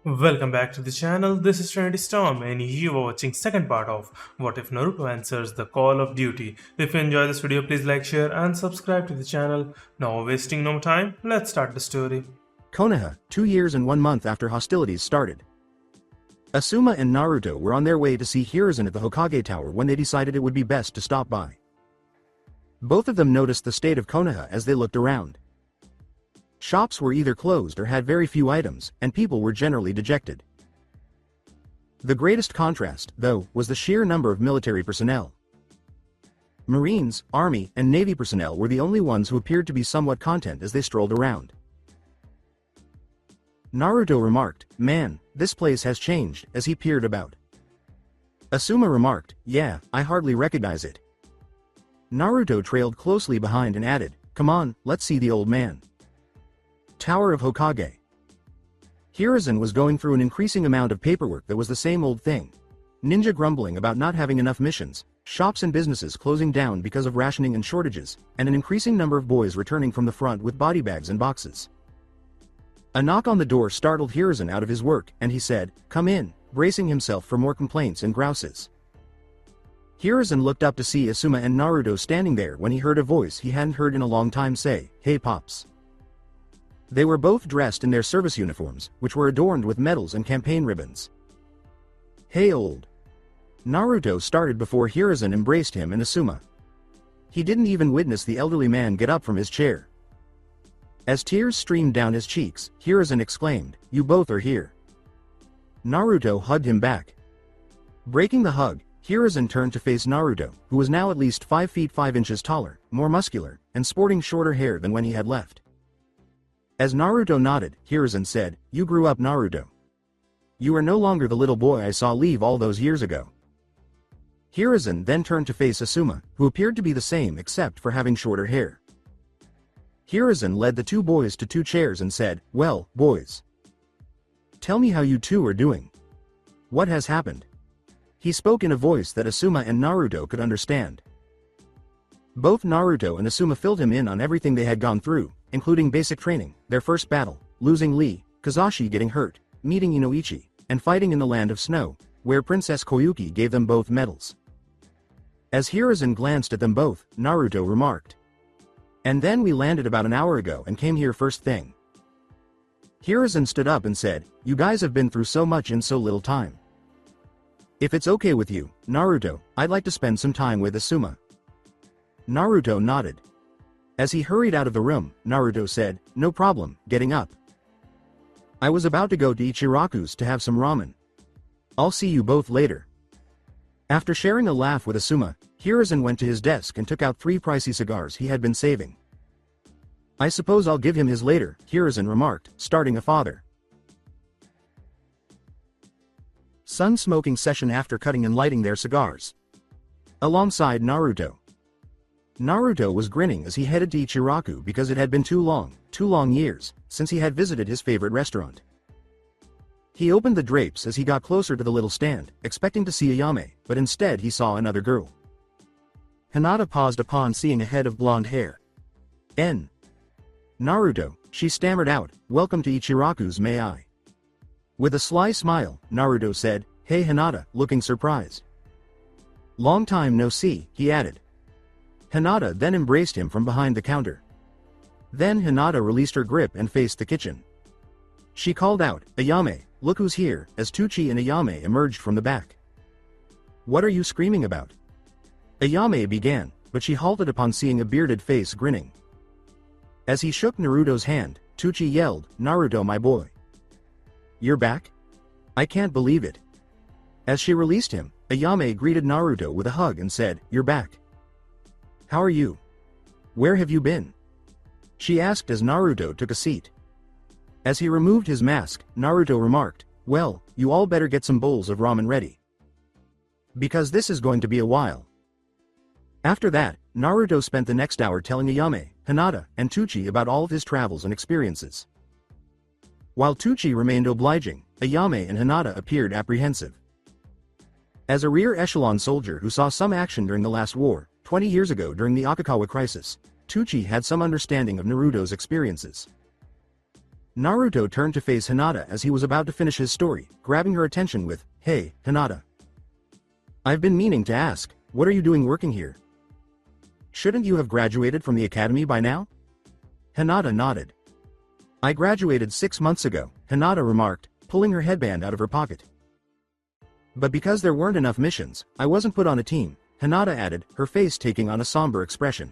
Welcome back to the channel. This is Trinity Storm, and you are watching second part of What If Naruto Answers the Call of Duty. If you enjoy this video, please like, share, and subscribe to the channel. Now, wasting no time, let's start the story. Konoha, 2 years and 1 month after hostilities started. Asuma and Naruto were on their way to see Hiruzen at the Hokage Tower when they decided it would be best to stop by. Both of them noticed the state of Konoha as they looked around. Shops were either closed or had very few items, and people were generally dejected. The greatest contrast, though, was the sheer number of military personnel. Marines, Army, and Navy personnel were the only ones who appeared to be somewhat content as they strolled around. Naruto remarked, "Man, this place has changed," as he peered about. Asuma remarked, "Yeah, I hardly recognize it." Naruto trailed closely behind and added, "Come on, let's see the old man." Tower of Hokage. Hiruzen was going through an increasing amount of paperwork that was the same old thing. Ninja grumbling about not having enough missions, shops and businesses closing down because of rationing and shortages, and an increasing number of boys returning from the front with body bags and boxes. A knock on the door startled Hiruzen out of his work, and he said, "Come in," bracing himself for more complaints and grouses. Hiruzen looked up to see Asuma and Naruto standing there when he heard a voice he hadn't heard in a long time say, "Hey Pops." They were both dressed in their service uniforms, which were adorned with medals and campaign ribbons. "Hey old." Naruto started before Hiruzen embraced him and Asuma. He didn't even witness the elderly man get up from his chair. As tears streamed down his cheeks, Hiruzen exclaimed, "You both are here." Naruto hugged him back. Breaking the hug, Hiruzen turned to face Naruto, who was now at least 5 feet 5 inches taller, more muscular, and sporting shorter hair than when he had left. As Naruto nodded, Hiruzen said, "You grew up, Naruto. You are no longer the little boy I saw leave all those years ago." Hiruzen then turned to face Asuma, who appeared to be the same except for having shorter hair. Hiruzen led the two boys to two chairs and said, "Well, boys. Tell me how you two are doing. What has happened?" He spoke in a voice that Asuma and Naruto could understand. Both Naruto and Asuma filled him in on everything they had gone through, including basic training, their first battle, losing Lee, Kakashi getting hurt, meeting Inoichi, and fighting in the Land of Snow, where Princess Koyuki gave them both medals. As Hiruzen glanced at them both, Naruto remarked, "And then we landed about an hour ago and came here first thing." Hiruzen stood up and said, "You guys have been through so much in so little time. If it's okay with you, Naruto, I'd like to spend some time with Asuma." Naruto nodded. As he hurried out of the room, Naruto said, "No problem, getting up. I was about to go to Ichiraku's to have some ramen. I'll see you both later." After sharing a laugh with Asuma, Hiruzen went to his desk and took out 3 pricey cigars he had been saving. "I suppose I'll give him his later," Hiruzen remarked, starting a father son smoking session after cutting and lighting their cigars. Alongside Naruto. Naruto was grinning as he headed to Ichiraku because it had been too long years, since he had visited his favorite restaurant. He opened the drapes as he got closer to the little stand, expecting to see Ayame, but instead he saw another girl. Hinata paused upon seeing a head of blonde hair. Naruto, she stammered out, "Welcome to Ichiraku's, may I?" With a sly smile, Naruto said, "Hey Hinata," looking surprised. "Long time no see," he added. Hinata then embraced him from behind the counter. Then Hinata released her grip and faced the kitchen. She called out, "Ayame, look who's here," as Tucci and Ayame emerged from the back. "What are you screaming about?" Ayame began, but she halted upon seeing a bearded face grinning. As he shook Naruto's hand, Tucci yelled, "Naruto my boy. You're back? I can't believe it." As she released him, Ayame greeted Naruto with a hug and said, "You're back. How are you? Where have you been?" she asked as Naruto took a seat. As he removed his mask, Naruto remarked, "Well, you all better get some bowls of ramen ready. Because this is going to be a while." After that, Naruto spent the next hour telling Ayame, Hinata, and Tucci about all of his travels and experiences. While Tucci remained obliging, Ayame and Hinata appeared apprehensive. As a rear echelon soldier who saw some action during the last war, 20 years ago during the Akakawa crisis, Tucci had some understanding of Naruto's experiences. Naruto turned to face Hinata as he was about to finish his story, grabbing her attention with, "Hey, Hinata. I've been meaning to ask, what are you doing working here? Shouldn't you have graduated from the academy by now?" Hinata nodded. "I graduated 6 months ago," Hinata remarked, pulling her headband out of her pocket. "But because there weren't enough missions, I wasn't put on a team," Hinata added, her face taking on a somber expression.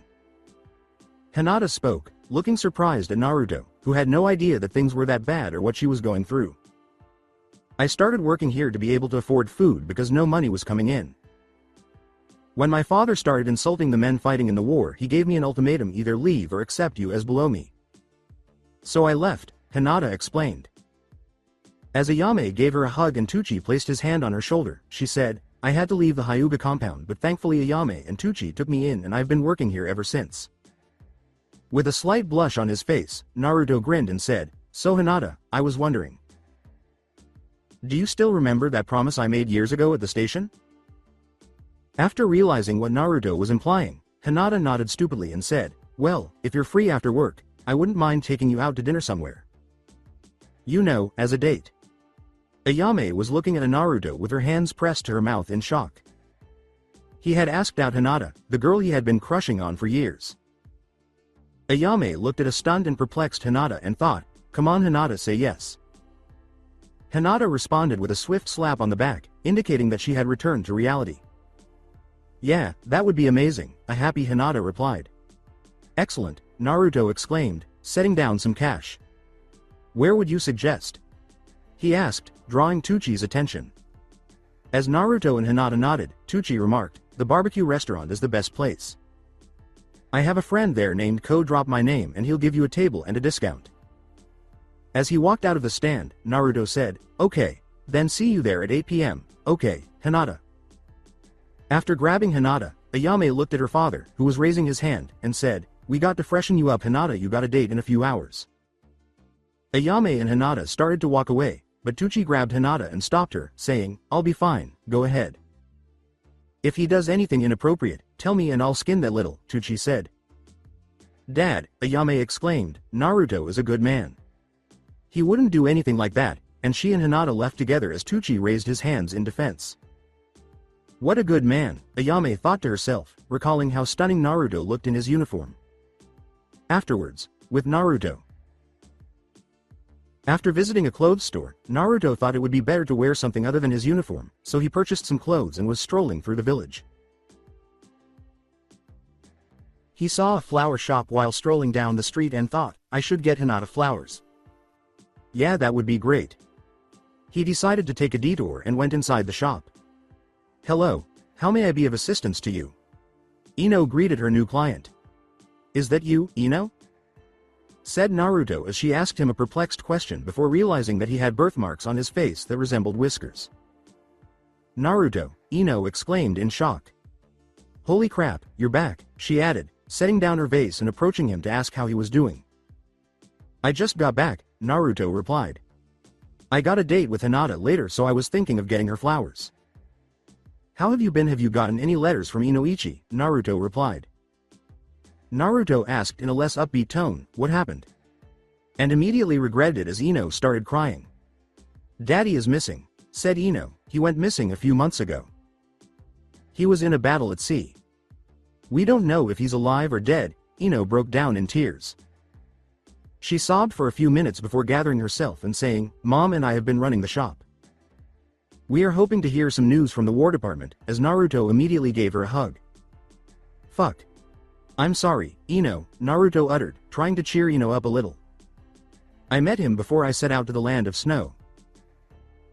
Hinata spoke, looking surprised at Naruto, who had no idea that things were that bad or what she was going through. "I started working here to be able to afford food because no money was coming in. When my father started insulting the men fighting in the war, he gave me an ultimatum: either leave or accept you as below me. So I left," Hinata explained. As Ayame gave her a hug and Tucci placed his hand on her shoulder, she said, "I had to leave the Hyuga compound, but thankfully Ayame and Tucci took me in and I've been working here ever since." With a slight blush on his face, Naruto grinned and said, "So Hinata, I was wondering. Do you still remember that promise I made years ago at the station?" After realizing what Naruto was implying, Hinata nodded stupidly and said, "Well, if you're free after work, I wouldn't mind taking you out to dinner somewhere. You know, as a date." Ayame was looking at Naruto with her hands pressed to her mouth in shock. He had asked out Hinata, the girl he had been crushing on for years. Ayame looked at a stunned and perplexed Hinata and thought, "Come on Hinata, say yes." Hinata responded with a swift slap on the back, indicating that she had returned to reality. "Yeah, that would be amazing," a happy Hinata replied. "Excellent," Naruto exclaimed, setting down some cash. "Where would you suggest?" he asked, drawing Tucci's attention. As Naruto and Hinata nodded, Tucci remarked, "The barbecue restaurant is the best place. I have a friend there named Ko. Drop my name and he'll give you a table and a discount." As he walked out of the stand, Naruto said, "Okay, then see you there at 8 p.m, okay, Hinata." After grabbing Hinata, Ayame looked at her father, who was raising his hand, and said, "We got to freshen you up Hinata, you got a date in a few hours." Ayame and Hinata started to walk away, but Tucci grabbed Hinata and stopped her, saying, "I'll be fine, go ahead. If he does anything inappropriate, tell me and I'll skin that little," Tucci said. "Dad," Ayame exclaimed, "Naruto is a good man. He wouldn't do anything like that," and she and Hinata left together as Tucci raised his hands in defense. What a good man, Ayame thought to herself, recalling how stunning Naruto looked in his uniform. Afterwards, with Naruto. After visiting a clothes store, Naruto thought it would be better to wear something other than his uniform, so he purchased some clothes and was strolling through the village. He saw a flower shop while strolling down the street and thought, "I should get Hinata flowers. Yeah, that would be great." He decided to take a detour and went inside the shop. "Hello, how may I be of assistance to you?" Ino greeted her new client. "Is that you, Ino?" said Naruto as she asked him a perplexed question before realizing that he had birthmarks on his face that resembled whiskers. "Naruto," Ino exclaimed in shock. "Holy crap, you're back," she added, setting down her vase and approaching him to ask how he was doing. "I just got back," Naruto replied. "I got a date with Hinata later, so I was thinking of getting her flowers." "How have you been? Have you gotten any letters from Inoichi?" Naruto replied. Naruto asked in a less upbeat tone, "What happened?" and immediately regretted as Ino started crying. "Daddy is missing," said Ino. "He went missing a few months ago. He was in a battle at sea. We don't know if he's alive or dead." Ino broke down in tears. She sobbed for a few minutes before gathering herself and saying, "Mom and I have been running the shop. We are hoping to hear some news from the War Department," as Naruto immediately gave her a hug. "Fuck. I'm sorry, Ino," Naruto uttered, trying to cheer Ino up a little. "I met him before I set out to the land of snow.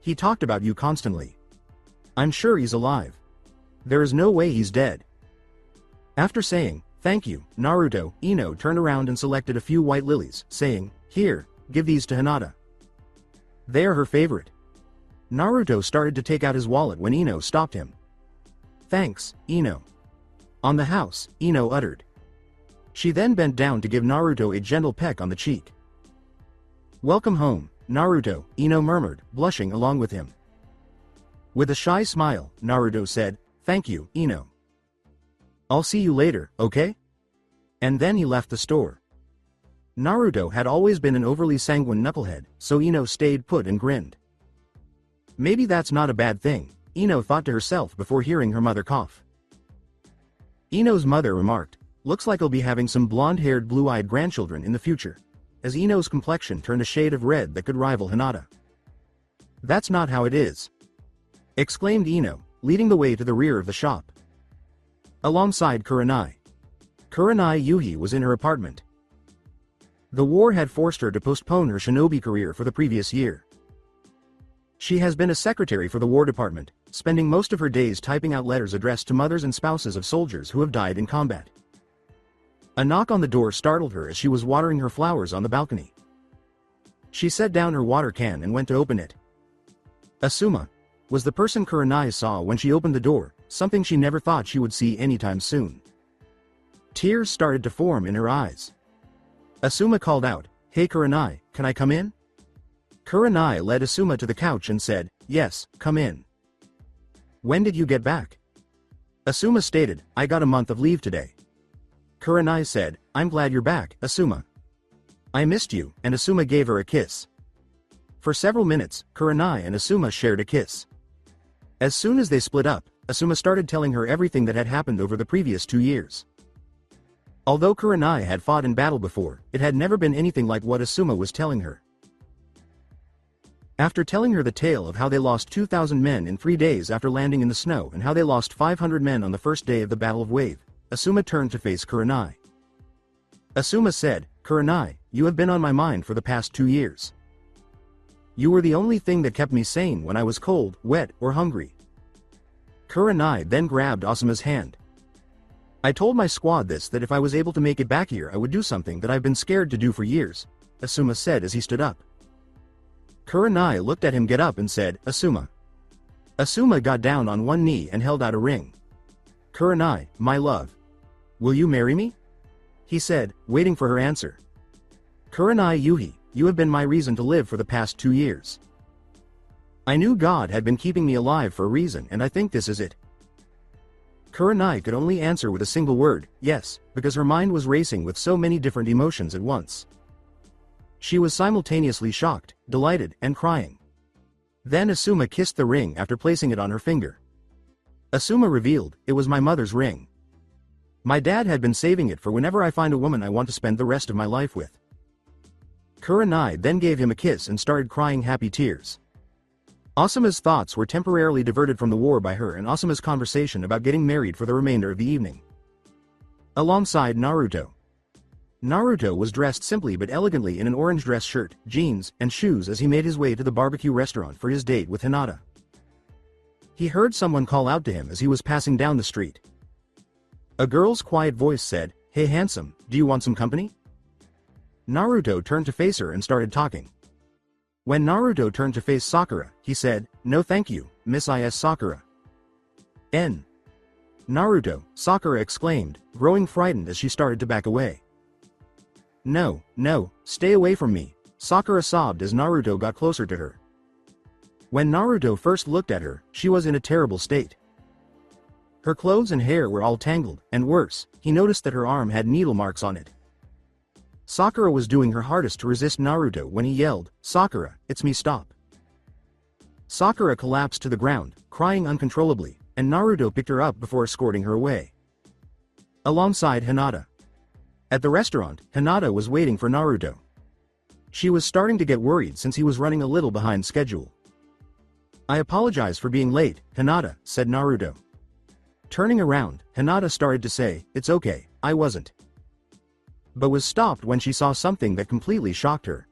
He talked about you constantly. I'm sure he's alive. There is no way he's dead." After saying, "Thank you, Naruto," Ino turned around and selected a few white lilies, saying, "Here, give these to Hinata. They are her favorite." Naruto started to take out his wallet when Ino stopped him. "Thanks, Ino." "On the house," Ino uttered. She then bent down to give Naruto a gentle peck on the cheek. "Welcome home, Naruto," Ino murmured, blushing along with him. With a shy smile, Naruto said, "Thank you, Ino. I'll see you later, okay?" And then he left the store. Naruto had always been an overly sanguine knucklehead, so Ino stayed put and grinned. Maybe that's not a bad thing, Ino thought to herself before hearing her mother cough. Ino's mother remarked, looks like I'll be having some blonde-haired blue-eyed grandchildren in the future, as Ino's complexion turned a shade of red that could rival Hinata. That's not how it is, exclaimed Ino, leading the way to the rear of the shop. Alongside Kurenai. Kurenai Yuhi was in her apartment. The war had forced her to postpone her shinobi career for the previous year. She has been a secretary for the War Department, spending most of her days typing out letters addressed to mothers and spouses of soldiers who have died in combat. A knock on the door startled her as she was watering her flowers on the balcony. She set down her water can and went to open it. Asuma was the person Kurenai saw when she opened the door, something she never thought she would see anytime soon. Tears started to form in her eyes. Asuma called out, "Hey Kurenai, can I come in?" Kurenai led Asuma to the couch and said, "Yes, come in." "When did you get back?" Asuma stated, "I got a month of leave today." Kurenai said, "I'm glad you're back, Asuma. I missed you," and Asuma gave her a kiss. For several minutes, Kurenai and Asuma shared a kiss. As soon as they split up, Asuma started telling her everything that had happened over the previous 2 years. Although Kurenai had fought in battle before, it had never been anything like what Asuma was telling her. After telling her the tale of how they lost 2,000 men in 3 days after landing in the snow and how they lost 500 men on the first day of the Battle of Wave, Asuma turned to face Kurenai. Asuma said, "Kurenai, you have been on my mind for the past 2 years. You were the only thing that kept me sane when I was cold, wet, or hungry." Kurenai then grabbed Asuma's hand. "I told my squad that if I was able to make it back here I would do something that I've been scared to do for years," Asuma said as he stood up. Kurenai looked at him get up and said, "Asuma." Asuma got down on one knee and held out a ring. "Kurenai, my love. Will you marry me?" he said, waiting for her answer. "Kurenai Yuhi, you have been my reason to live for the past 2 years. I knew God had been keeping me alive for a reason and I think this is it." Kurenai could only answer with a single word, yes, because her mind was racing with so many different emotions at once. She was simultaneously shocked, delighted, and crying. Then Asuma kissed the ring after placing it on her finger. Asuma revealed, "It was my mother's ring. My dad had been saving it for whenever I find a woman I want to spend the rest of my life with." Kurenai then gave him a kiss and started crying happy tears. Asuma's thoughts were temporarily diverted from the war by her and Asuma's conversation about getting married for the remainder of the evening. Alongside Naruto. Naruto was dressed simply but elegantly in an orange dress shirt, jeans, and shoes as he made his way to the barbecue restaurant for his date with Hinata. He heard someone call out to him as he was passing down the street. A girl's quiet voice said, "Hey handsome, do you want some company?" Naruto turned to face her and started talking. When Naruto turned to face Sakura, he said, "No thank you, Miss Is Sakura." N. Naruto, Sakura exclaimed, growing frightened as she started to back away. "No, no, stay away from me," Sakura sobbed as Naruto got closer to her. When Naruto first looked at her, she was in a terrible state. Her clothes and hair were all tangled, and worse, he noticed that her arm had needle marks on it. Sakura was doing her hardest to resist Naruto when he yelled, "Sakura, it's me, stop." Sakura collapsed to the ground, crying uncontrollably, and Naruto picked her up before escorting her away. Alongside Hinata. At the restaurant, Hinata was waiting for Naruto. She was starting to get worried since he was running a little behind schedule. "I apologize for being late, Hinata," said Naruto. Turning around, Hinata started to say, "It's okay, I wasn't," but was stopped when she saw something that completely shocked her.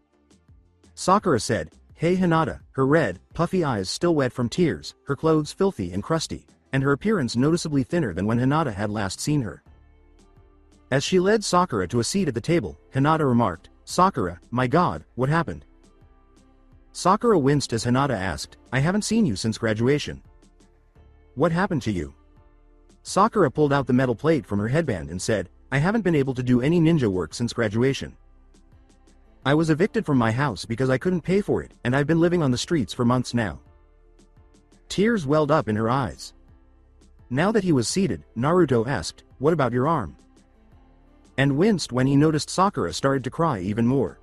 Sakura said, "Hey Hinata," her red, puffy eyes still wet from tears, her clothes filthy and crusty, and her appearance noticeably thinner than when Hinata had last seen her. As she led Sakura to a seat at the table, Hinata remarked, "Sakura, my god, what happened?" Sakura winced as Hinata asked, "I haven't seen you since graduation. What happened to you?" Sakura pulled out the metal plate from her headband and said, "I haven't been able to do any ninja work since graduation. I was evicted from my house because I couldn't pay for it, and I've been living on the streets for months now." Tears welled up in her eyes. Now that he was seated, Naruto asked, "What about your arm?" and winced when he noticed Sakura started to cry even more.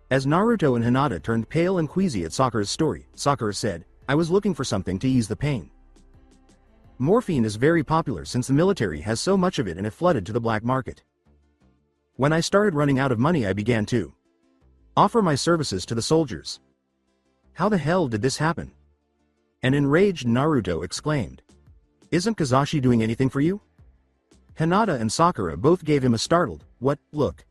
As Naruto and Hinata turned pale and queasy at Sakura's story, Sakura said, "I was looking for something to ease the pain. Morphine is very popular since the military has so much of it and it flooded to the black market. When I started running out of money I began to offer my services to the soldiers." "How the hell did this happen?" an enraged Naruto exclaimed. "Isn't Kakashi doing anything for you?" Hinata and Sakura both gave him a startled, "What, look."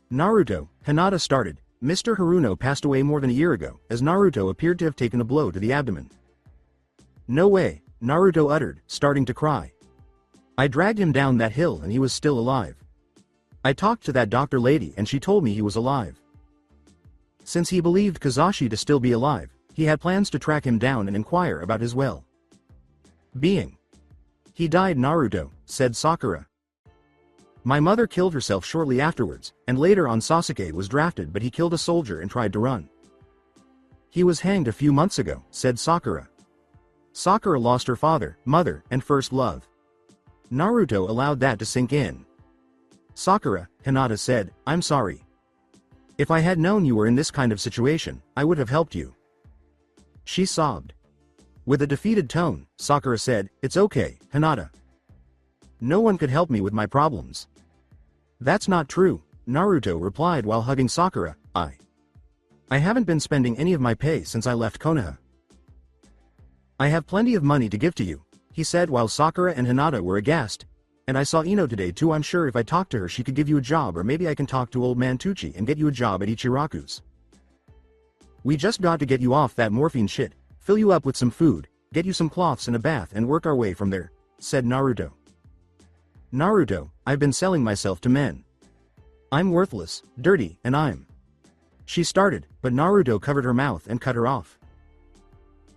"Naruto," Hinata started, "Mr. Haruno passed away more than a year ago, as Naruto appeared to have taken a blow to the abdomen." "No way," Naruto uttered, starting to cry. "I dragged him down that hill and he was still alive. I talked to that doctor lady and she told me he was alive." Since he believed Kakashi to still be alive, he had plans to track him down and inquire about his well-being. "He died, Naruto," said Sakura. "My mother killed herself shortly afterwards, and later on Sasuke was drafted but he killed a soldier and tried to run. He was hanged a few months ago," said Sakura. Sakura lost her father, mother, and first love. Naruto allowed that to sink in. "Sakura," Hinata said, "I'm sorry. If I had known you were in this kind of situation, I would have helped you." She sobbed. With a defeated tone, Sakura said, "It's okay, Hinata. No one could help me with my problems." "That's not true," Naruto replied while hugging Sakura. I haven't been spending any of my pay since I left Konoha. I have plenty of money to give to you," he said while Sakura and Hinata were aghast. "And I saw Ino today too. I'm sure if I talk to her she could give you a job, or maybe I can talk to old man Tucci and get you a job at Ichiraku's. We just got to get you off that morphine shit, fill you up with some food, get you some cloths and a bath and work our way from there," said Naruto. "Naruto, I've been selling myself to men. I'm worthless, dirty, and I'm..." She started, but Naruto covered her mouth and cut her off.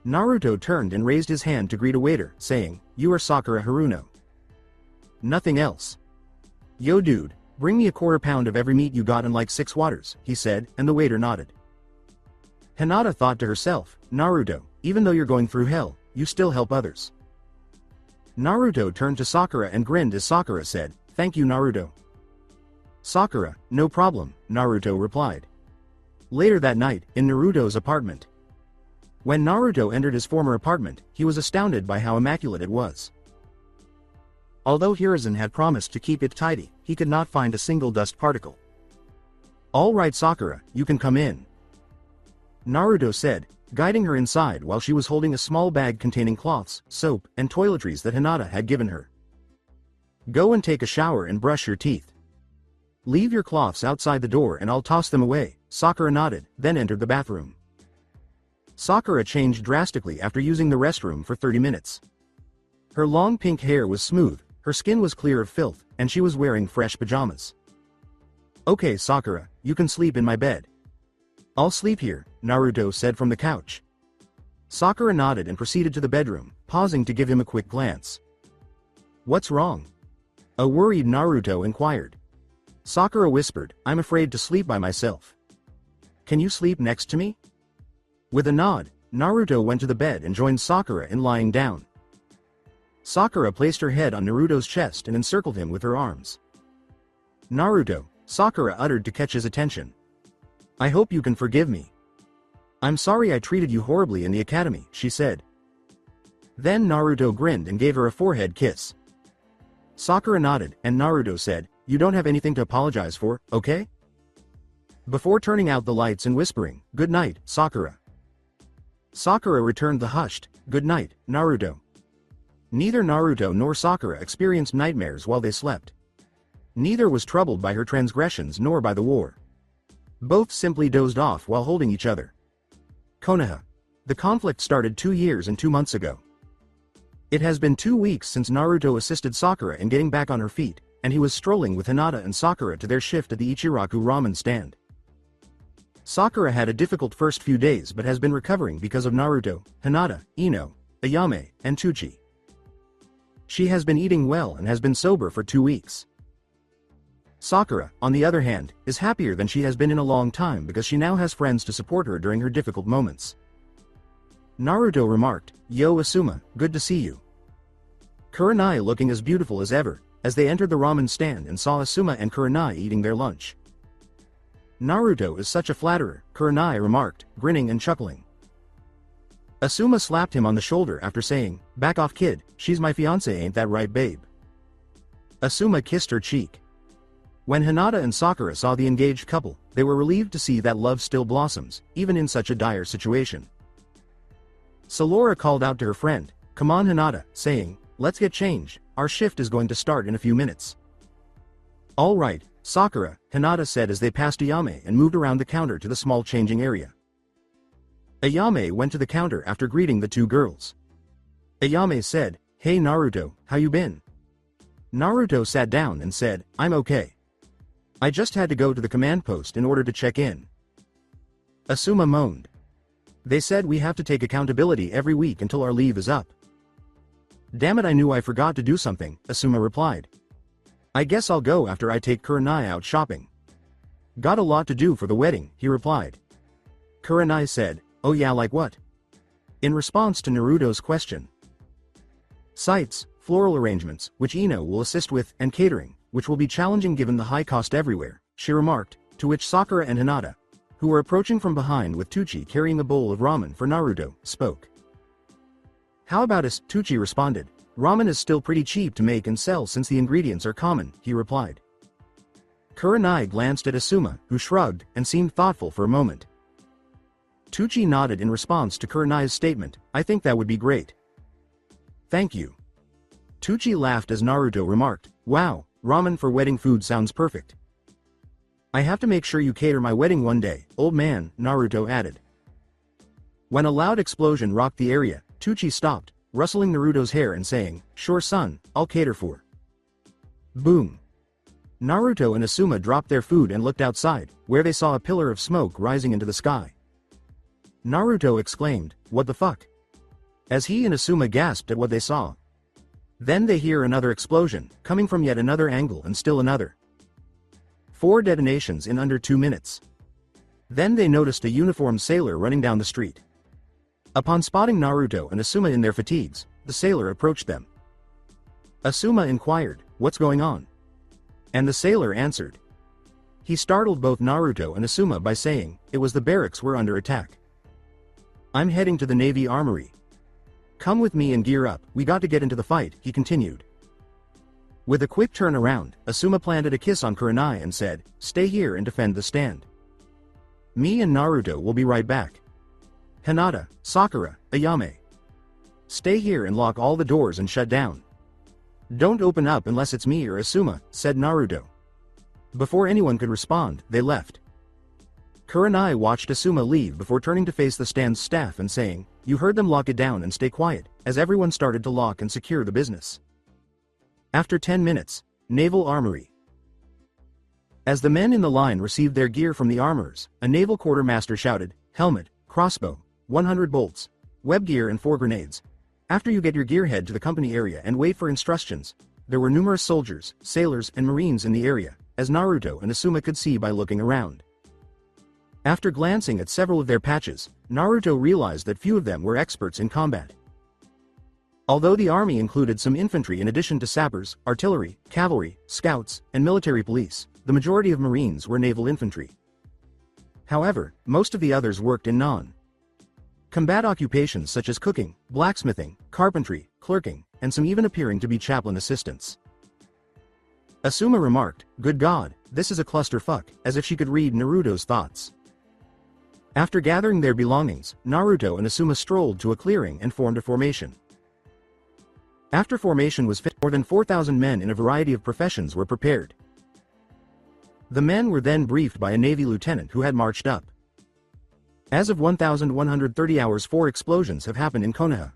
Naruto turned and raised his hand to greet a waiter, saying, "You are Sakura Haruno. Nothing else." "Yo dude, bring me a quarter pound of every meat you got and like 6 waters," he said, and the waiter nodded. Hinata thought to herself, "Naruto, even though you're going through hell, you still help others." Naruto turned to Sakura and grinned as Sakura said, "Thank you, Naruto." "Sakura, no problem," Naruto replied. Later that night, in Naruto's apartment. When Naruto entered his former apartment, he was astounded by how immaculate it was. Although Hiruzen had promised to keep it tidy, he could not find a single dust particle. "All right, Sakura, you can come in," Naruto said, guiding her inside while she was holding a small bag containing cloths, soap, and toiletries that Hinata had given her. "Go and take a shower and brush your teeth. Leave your cloths outside the door and I'll toss them away." Sakura nodded, then entered the bathroom. Sakura changed drastically after using the restroom for 30 minutes. Her long pink hair was smooth, her skin was clear of filth, and she was wearing fresh pajamas. "Okay, Sakura, you can sleep in my bed." "I'll sleep here," Naruto said from the couch. Sakura nodded and proceeded to the bedroom, pausing to give him a quick glance. "What's wrong?" a worried Naruto inquired. Sakura whispered, "I'm afraid to sleep by myself. Can you sleep next to me?" With a nod, Naruto went to the bed and joined Sakura in lying down. Sakura placed her head on Naruto's chest and encircled him with her arms. "Naruto," Sakura uttered to catch his attention. "I hope you can forgive me. I'm sorry I treated you horribly in the academy," she said. Then Naruto grinned and gave her a forehead kiss. Sakura nodded, and Naruto said, "You don't have anything to apologize for, okay?" Before turning out the lights and whispering, "Good night, Sakura." Sakura returned the hushed, "Good night, Naruto." Neither Naruto nor Sakura experienced nightmares while they slept. Neither was troubled by her transgressions nor by the war. Both simply dozed off while holding each other. Konoha. The conflict started 2 years and 2 months ago. It has been 2 weeks since Naruto assisted Sakura in getting back on her feet, and he was strolling with Hinata and Sakura to their shift at the Ichiraku ramen stand. Sakura had a difficult first few days but has been recovering because of Naruto, Hinata, Ino, Ayame, and Tucci. She has been eating well and has been sober for 2 weeks. Sakura, on the other hand, is happier than she has been in a long time because she now has friends to support her during her difficult moments. Naruto remarked, "Yo Asuma, good to see you. Kurenai looking as beautiful as ever," as they entered the ramen stand and saw Asuma and Kurenai eating their lunch. Naruto is such a flatterer, Kurenai remarked, grinning and chuckling. Asuma slapped him on the shoulder after saying, "Back off kid, she's my fiancé, ain't that right babe?" Asuma kissed her cheek. When Hinata and Sakura saw the engaged couple, they were relieved to see that love still blossoms, even in such a dire situation. Salora called out to her friend, "Come on Hinata," saying, "Let's get changed, our shift is going to start in a few minutes." "All right, Sakura," Hinata said as they passed Ayame and moved around the counter to the small changing area. Ayame went to the counter after greeting the two girls. Ayame said, "Hey Naruto, how you been?" Naruto sat down and said, "I'm okay. I just had to go to the command post in order to check in." Asuma moaned. "They said we have to take accountability every week until our leave is up." "Damn it, I knew I forgot to do something," Asuma replied. "I guess I'll go after I take Kurenai out shopping." "Got a lot to do for the wedding," he replied. Kurenai said, "Oh yeah, like what?" in response to Naruto's question. "Sights, floral arrangements, which Ino will assist with, and catering, which will be challenging given the high cost everywhere," she remarked, to which Sakura and Hinata, who were approaching from behind with Tucci carrying a bowl of ramen for Naruto, spoke. "How about us?" Tucci responded. "Ramen is still pretty cheap to make and sell since the ingredients are common," he replied. Kurenai glanced at Asuma, who shrugged and seemed thoughtful for a moment. Tucci nodded in response to Kurenai's statement, "I think that would be great." "Thank you." Tucci laughed as Naruto remarked, "Wow, ramen for wedding food sounds perfect. I have to make sure you cater my wedding one day, old man," Naruto added. When a loud explosion rocked the area, Tucci stopped, rustling Naruto's hair and saying, "Sure son, I'll cater for." Boom. Naruto and Asuma dropped their food and looked outside, where they saw a pillar of smoke rising into the sky. Naruto exclaimed, "What the fuck?" as he and Asuma gasped at what they saw. Then they hear another explosion, coming from yet another angle and still another. 4 detonations in under 2 minutes. Then they noticed a uniformed sailor running down the street. Upon spotting Naruto and Asuma in their fatigues, the sailor approached them. Asuma inquired, "What's going on?" And the sailor answered. He startled both Naruto and Asuma by saying, "It was the barracks were under attack. I'm heading to the Navy Armory. Come with me and gear up, we got to get into the fight," he continued. With a quick turn around, Asuma planted a kiss on Kurenai and said, "Stay here and defend the stand. Me and Naruto will be right back. Hinata, Sakura, Ayame. Stay here and lock all the doors and shut down. Don't open up unless it's me or Asuma," said Naruto. Before anyone could respond, they left. Kurenai watched Asuma leave before turning to face the stand's staff and saying, "You heard them, lock it down and stay quiet," as everyone started to lock and secure the business. After 10 minutes, Naval Armory. As the men in the line received their gear from the armorers, a naval quartermaster shouted, "Helmet, crossbow, 100 bolts, web gear and 4 grenades. After you get your gear, head to the company area and wait for instructions." There were numerous soldiers, sailors and marines in the area, as Naruto and Asuma could see by looking around. After glancing at several of their patches, Naruto realized that few of them were experts in combat. Although the army included some infantry in addition to sappers, artillery, cavalry, scouts, and military police, the majority of Marines were naval infantry. However, most of the others worked in non-combat occupations such as cooking, blacksmithing, carpentry, clerking, and some even appearing to be chaplain assistants. Asuma remarked, "Good God, this is a clusterfuck," as if she could read Naruto's thoughts. After gathering their belongings, Naruto and Asuma strolled to a clearing and formed a formation. After formation was finished, more than 4,000 men in a variety of professions were prepared. The men were then briefed by a Navy lieutenant who had marched up. As of 1,130 hours, 4 explosions have happened in Konoha.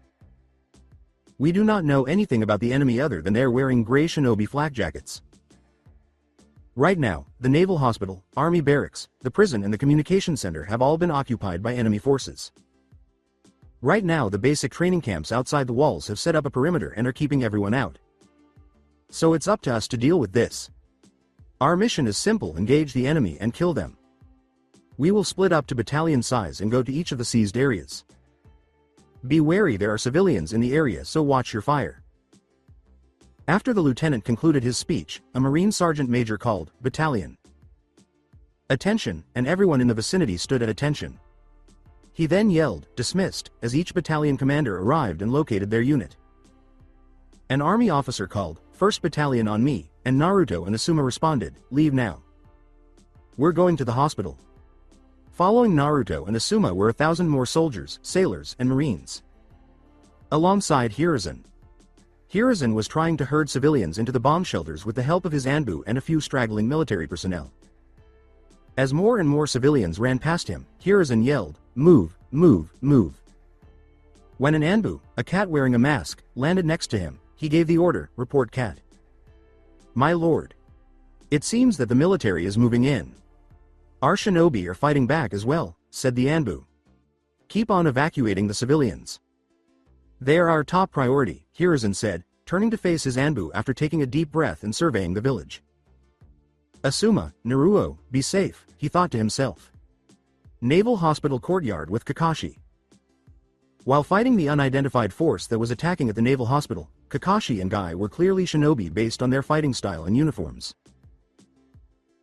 We do not know anything about the enemy other than they're wearing gray shinobi flak jackets. Right now, the naval hospital, army barracks, the prison and the communication center have all been occupied by enemy forces. Right now the basic training camps outside the walls have set up a perimeter and are keeping everyone out. So it's up to us to deal with this. Our mission is simple: engage the enemy and kill them. We will split up to battalion size and go to each of the seized areas. Be wary, there are civilians in the area, so watch your fire. After the lieutenant concluded his speech, a Marine sergeant major called, "Battalion. Attention," and everyone in the vicinity stood at attention. He then yelled, "Dismissed," as each battalion commander arrived and located their unit. An army officer called, "First Battalion on me," and Naruto and Asuma responded, "Leave now. We're going to the hospital." Following Naruto and Asuma were 1,000 more soldiers, sailors, and marines. Alongside Hiruzen. Hiruzen was trying to herd civilians into the bomb shelters with the help of his Anbu and a few straggling military personnel. As more and more civilians ran past him, Hiruzen yelled, "Move, move, move." When an Anbu, a cat wearing a mask, landed next to him, he gave the order, "Report cat." "My lord. It seems that the military is moving in. Our shinobi are fighting back as well," said the Anbu. "Keep on evacuating the civilians. They are our top priority," Hiruzen said, turning to face his Anbu after taking a deep breath and surveying the village. "Asuma, Naruto, be safe," he thought to himself. Naval Hospital courtyard with Kakashi. While fighting the unidentified force that was attacking at the Naval Hospital, Kakashi and Guy were clearly shinobi based on their fighting style and uniforms.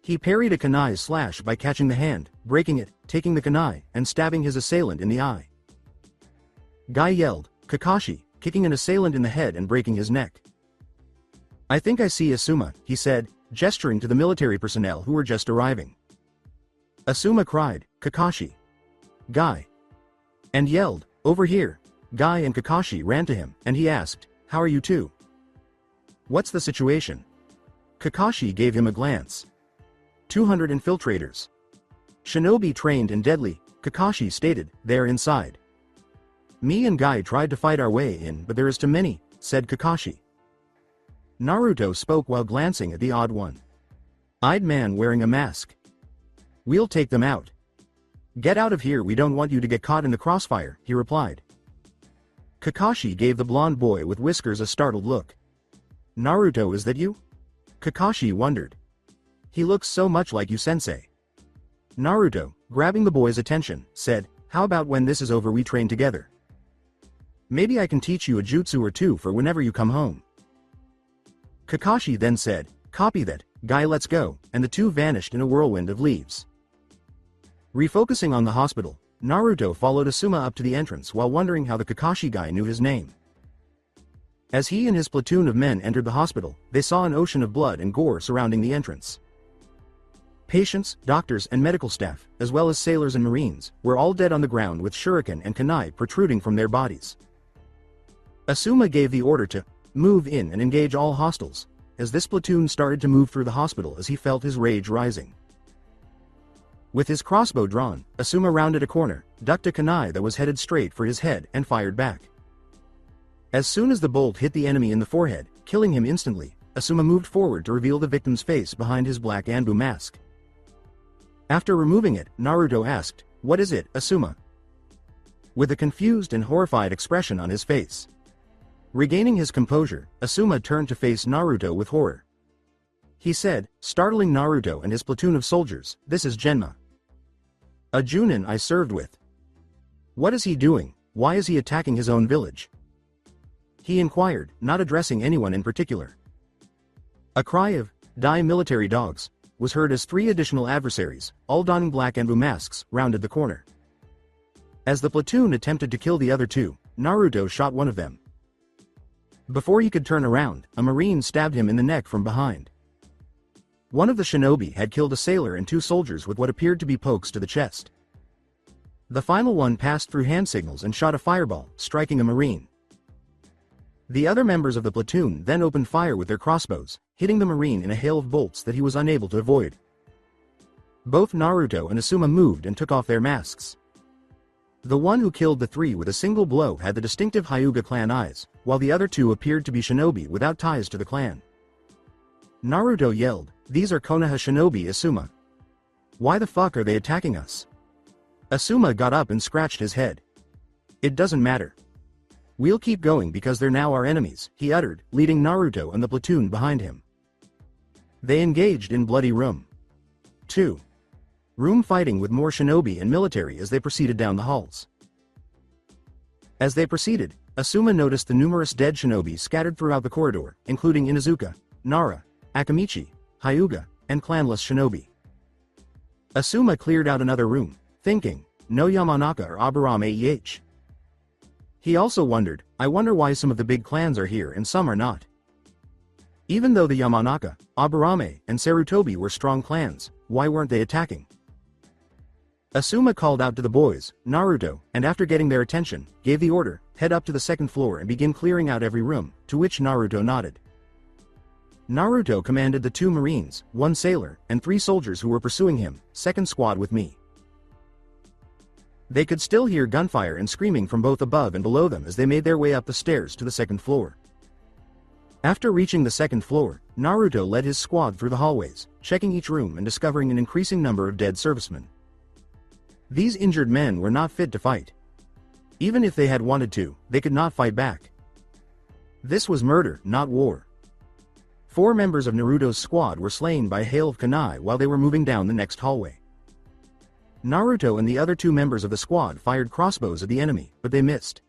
He parried a kunai slash by catching the hand, breaking it, taking the kunai, and stabbing his assailant in the eye. Guy yelled, "Kakashi," kicking an assailant in the head and breaking his neck. "I think I see Asuma," he said, gesturing to the military personnel who were just arriving. Asuma cried, "Kakashi. Guy." And yelled, "Over here." Guy and Kakashi ran to him, and he asked, "How are you two? What's the situation?" Kakashi gave him a glance. 200 infiltrators. Shinobi trained and deadly, Kakashi stated, "They're inside." "Me and Guy tried to fight our way in, but there is too many," said Kakashi. Naruto spoke while glancing at the odd one-eyed man wearing a mask. "We'll take them out. Get out of here, we don't want you to get caught in the crossfire," he replied. Kakashi gave the blonde boy with whiskers a startled look. "Naruto, is that you?" Kakashi wondered. "He looks so much like you, sensei." Naruto, grabbing the boy's attention, said, "How about when this is over we train together? Maybe I can teach you a jutsu or two for whenever you come home." Kakashi then said, "Copy that, Guy, let's go," and the two vanished in a whirlwind of leaves. Refocusing on the hospital, Naruto followed Asuma up to the entrance while wondering how the Kakashi guy knew his name. As he and his platoon of men entered the hospital, they saw an ocean of blood and gore surrounding the entrance. Patients, doctors, and medical staff, as well as sailors and marines, were all dead on the ground with shuriken and kunai protruding from their bodies. Asuma gave the order to move in and engage all hostiles, as this platoon started to move through the hospital as he felt his rage rising. With his crossbow drawn, Asuma rounded a corner, ducked a kunai that was headed straight for his head, and fired back. As soon as the bolt hit the enemy in the forehead, killing him instantly, Asuma moved forward to reveal the victim's face behind his black Anbu mask. After removing it, Naruto asked, "What is it, Asuma?" With a confused and horrified expression on his face. Regaining his composure, Asuma turned to face Naruto with horror. He said, startling Naruto and his platoon of soldiers, "This is Genma. A Junin I served with. What is he doing? Why is he attacking his own village?" He inquired, not addressing anyone in particular. A cry of, "Die military dogs," was heard as 3 additional adversaries, all donning black Anbu masks, rounded the corner. As the platoon attempted to kill the other 2, Naruto shot one of them. Before he could turn around, a marine stabbed him in the neck from behind. One of the shinobi had killed a sailor and 2 soldiers with what appeared to be pokes to the chest. The final one passed through hand signals and shot a fireball, striking a marine. The other members of the platoon then opened fire with their crossbows, hitting the marine in a hail of bolts that he was unable to avoid. Both Naruto and Asuma moved and took off their masks. The one who killed the 3 with a single blow had the distinctive Hyuga clan eyes, while the other 2 appeared to be shinobi without ties to the clan. Naruto yelled, "These are Konoha shinobi, Asuma. Why the fuck are they attacking us?" Asuma got up and scratched his head. "It doesn't matter. We'll keep going because they're now our enemies," he uttered, leading Naruto and the platoon behind him. They engaged in bloody room 2. Room fighting with more shinobi and military as they proceeded down the halls. As they proceeded, Asuma noticed the numerous dead shinobi scattered throughout the corridor, including Inuzuka, Nara, Akamichi, Hyuga, and clanless shinobi. Asuma cleared out another room, thinking, no Yamanaka or Aburame EH. He also wondered, I wonder why some of the big clans are here and some are not. Even though the Yamanaka, Aburame, and Sarutobi were strong clans, why weren't they attacking? Asuma called out to the boys, Naruto, and after getting their attention, gave the order, head up to the second floor and begin clearing out every room, to which Naruto nodded. Naruto commanded the 2 Marines, 1 sailor, and 3 soldiers who were pursuing him, second squad with me. They could still hear gunfire and screaming from both above and below them as they made their way up the stairs to the second floor. After reaching the second floor, Naruto led his squad through the hallways, checking each room and discovering an increasing number of dead servicemen. These injured men were not fit to fight. Even if they had wanted to, they could not fight back. This was murder, not war. 4 members of Naruto's squad were slain by a hail of kunai while they were moving down the next hallway. Naruto and the other 2 members of the squad fired crossbows at the enemy, but they missed.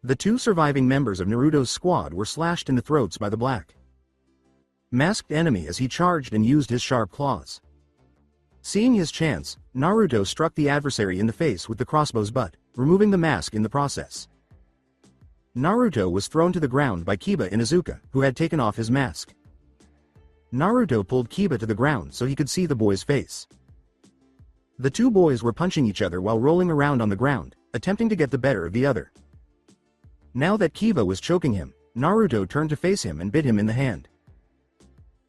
The 2 surviving members of Naruto's squad were slashed in the throats by the black masked enemy as he charged and used his sharp claws. Seeing his chance, Naruto struck the adversary in the face with the crossbow's butt, removing the mask in the process. Naruto was thrown to the ground by Kiba Inuzuka, who had taken off his mask. Naruto pulled Kiba to the ground so he could see the boy's face. The 2 boys were punching each other while rolling around on the ground, attempting to get the better of the other. Now that Kiba was choking him, Naruto turned to face him and bit him in the hand.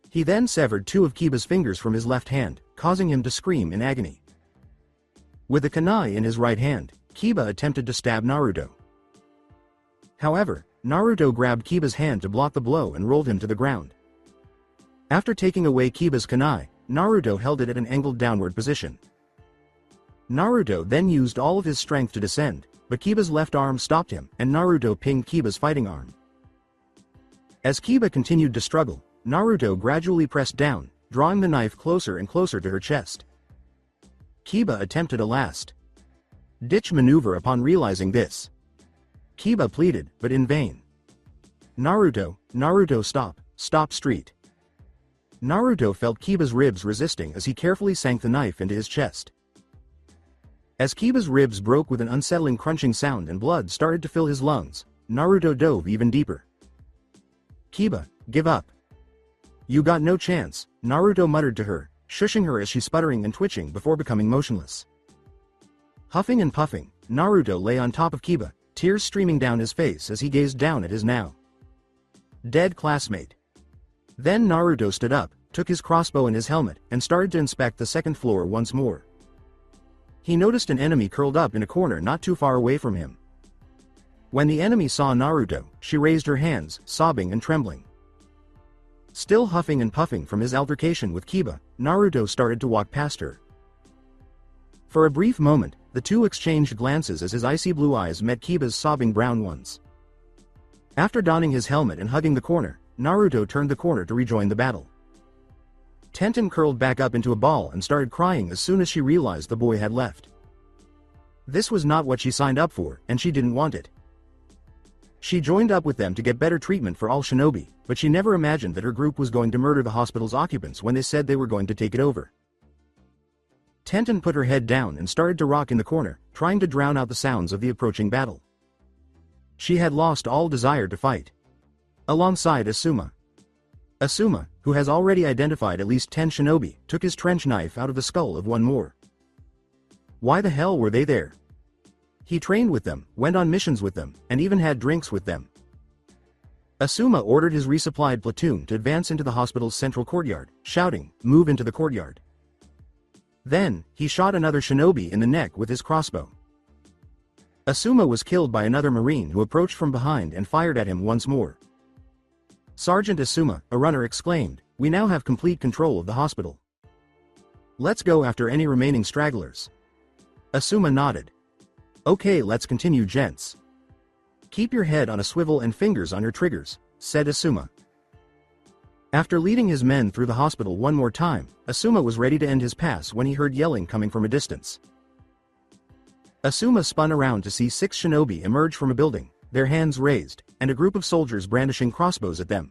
He then severed 2 of Kiba's fingers from his left hand, causing him to scream in agony. With a kunai in his right hand, Kiba attempted to stab Naruto. However, Naruto grabbed Kiba's hand to block the blow and rolled him to the ground. After taking away Kiba's kunai, Naruto held it at an angled downward position. Naruto then used all of his strength to descend, but Kiba's left arm stopped him, and Naruto pinged Kiba's fighting arm. As Kiba continued to struggle, Naruto gradually pressed down, drawing the knife closer and closer to her chest. Kiba attempted a last-ditch maneuver upon realizing this. Kiba pleaded, but in vain. Naruto, stop street. Naruto felt Kiba's ribs resisting as he carefully sank the knife into his chest. As Kiba's ribs broke with an unsettling crunching sound and blood started to fill his lungs, Naruto dove even deeper. Kiba, give up. You got no chance, Naruto muttered to her, shushing her as she sputtering and twitching before becoming motionless. Huffing and puffing, Naruto lay on top of Kiba, tears streaming down his face as he gazed down at his now dead classmate. Then Naruto stood up, took his crossbow and his helmet, and started to inspect the second floor once more. He noticed an enemy curled up in a corner not too far away from him. When the enemy saw Naruto, she raised her hands, sobbing and trembling. Still huffing and puffing from his altercation with Kiba, Naruto started to walk past her. For a brief moment, the 2 exchanged glances as his icy blue eyes met Kiba's sobbing brown ones. After donning his helmet and hugging the corner, Naruto turned the corner to rejoin the battle. Tenten curled back up into a ball and started crying as soon as she realized the boy had left. This was not what she signed up for, and she didn't want it. She joined up with them to get better treatment for all shinobi, but she never imagined that her group was going to murder the hospital's occupants when they said they were going to take it over. Tenten put her head down and started to rock in the corner, trying to drown out the sounds of the approaching battle. She had lost all desire to fight. Alongside Asuma. Asuma, who has already identified at least 10 shinobi, took his trench knife out of the skull of one more. Why the hell were they there? He trained with them, went on missions with them, and even had drinks with them. Asuma ordered his resupplied platoon to advance into the hospital's central courtyard, shouting, "Move into the courtyard." Then, he shot another shinobi in the neck with his crossbow. Asuma was killed by another marine who approached from behind and fired at him once more. Sergeant Asuma, a runner, exclaimed, "We now have complete control of the hospital. Let's go after any remaining stragglers." Asuma nodded. "Okay, let's continue, gents. Keep your head on a swivel and fingers on your triggers," said Asuma. After leading his men through the hospital one more time, Asuma was ready to end his pass when he heard yelling coming from a distance. Asuma spun around to see 6 shinobi emerge from a building, their hands raised, and a group of soldiers brandishing crossbows at them.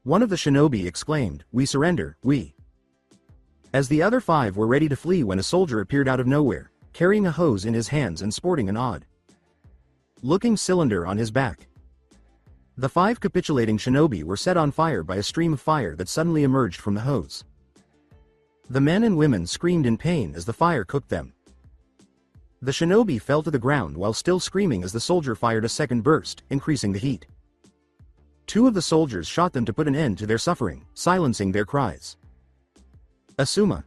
One of the shinobi exclaimed, "We surrender, we." As the other 5 were ready to flee when a soldier appeared out of nowhere, carrying a hose in his hands and sporting an odd-looking cylinder on his back. The 5 capitulating shinobi were set on fire by a stream of fire that suddenly emerged from the hose. The men and women screamed in pain as the fire cooked them. The shinobi fell to the ground while still screaming as the soldier fired a second burst, increasing the heat. 2 of the soldiers shot them to put an end to their suffering, silencing their cries. Asuma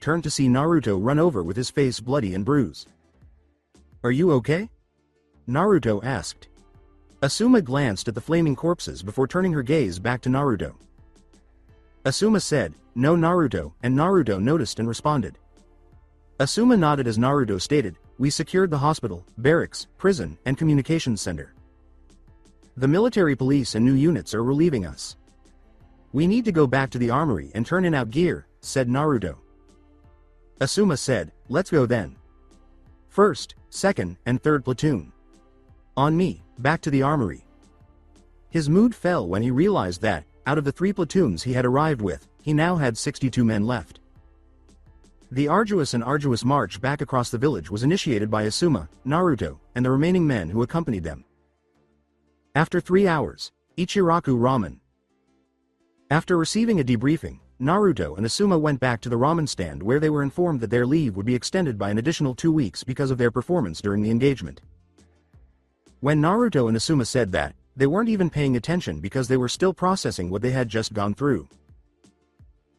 turned to see Naruto run over with his face bloody and bruised. "Are you okay?" Naruto asked. Asuma glanced at the flaming corpses before turning her gaze back to Naruto. Asuma said, "No, Naruto," and Naruto noticed and responded. Asuma nodded as Naruto stated, "We secured the hospital, barracks, prison, and communications center. The military police and new units are relieving us. We need to go back to the armory and turn in out gear," said Naruto. Asuma said, "Let's go then. 1st, 2nd, and 3rd platoon. On me, back to the armory." His mood fell when he realized that, out of the 3 platoons he had arrived with, he now had 62 men left. The arduous march back across the village was initiated by Asuma, Naruto, and the remaining men who accompanied them. After 3 hours, Ichiraku Ramen. After receiving a debriefing, Naruto and Asuma went back to the ramen stand where they were informed that their leave would be extended by an additional 2 weeks because of their performance during the engagement. When Naruto and Asuma said that, they weren't even paying attention because they were still processing what they had just gone through.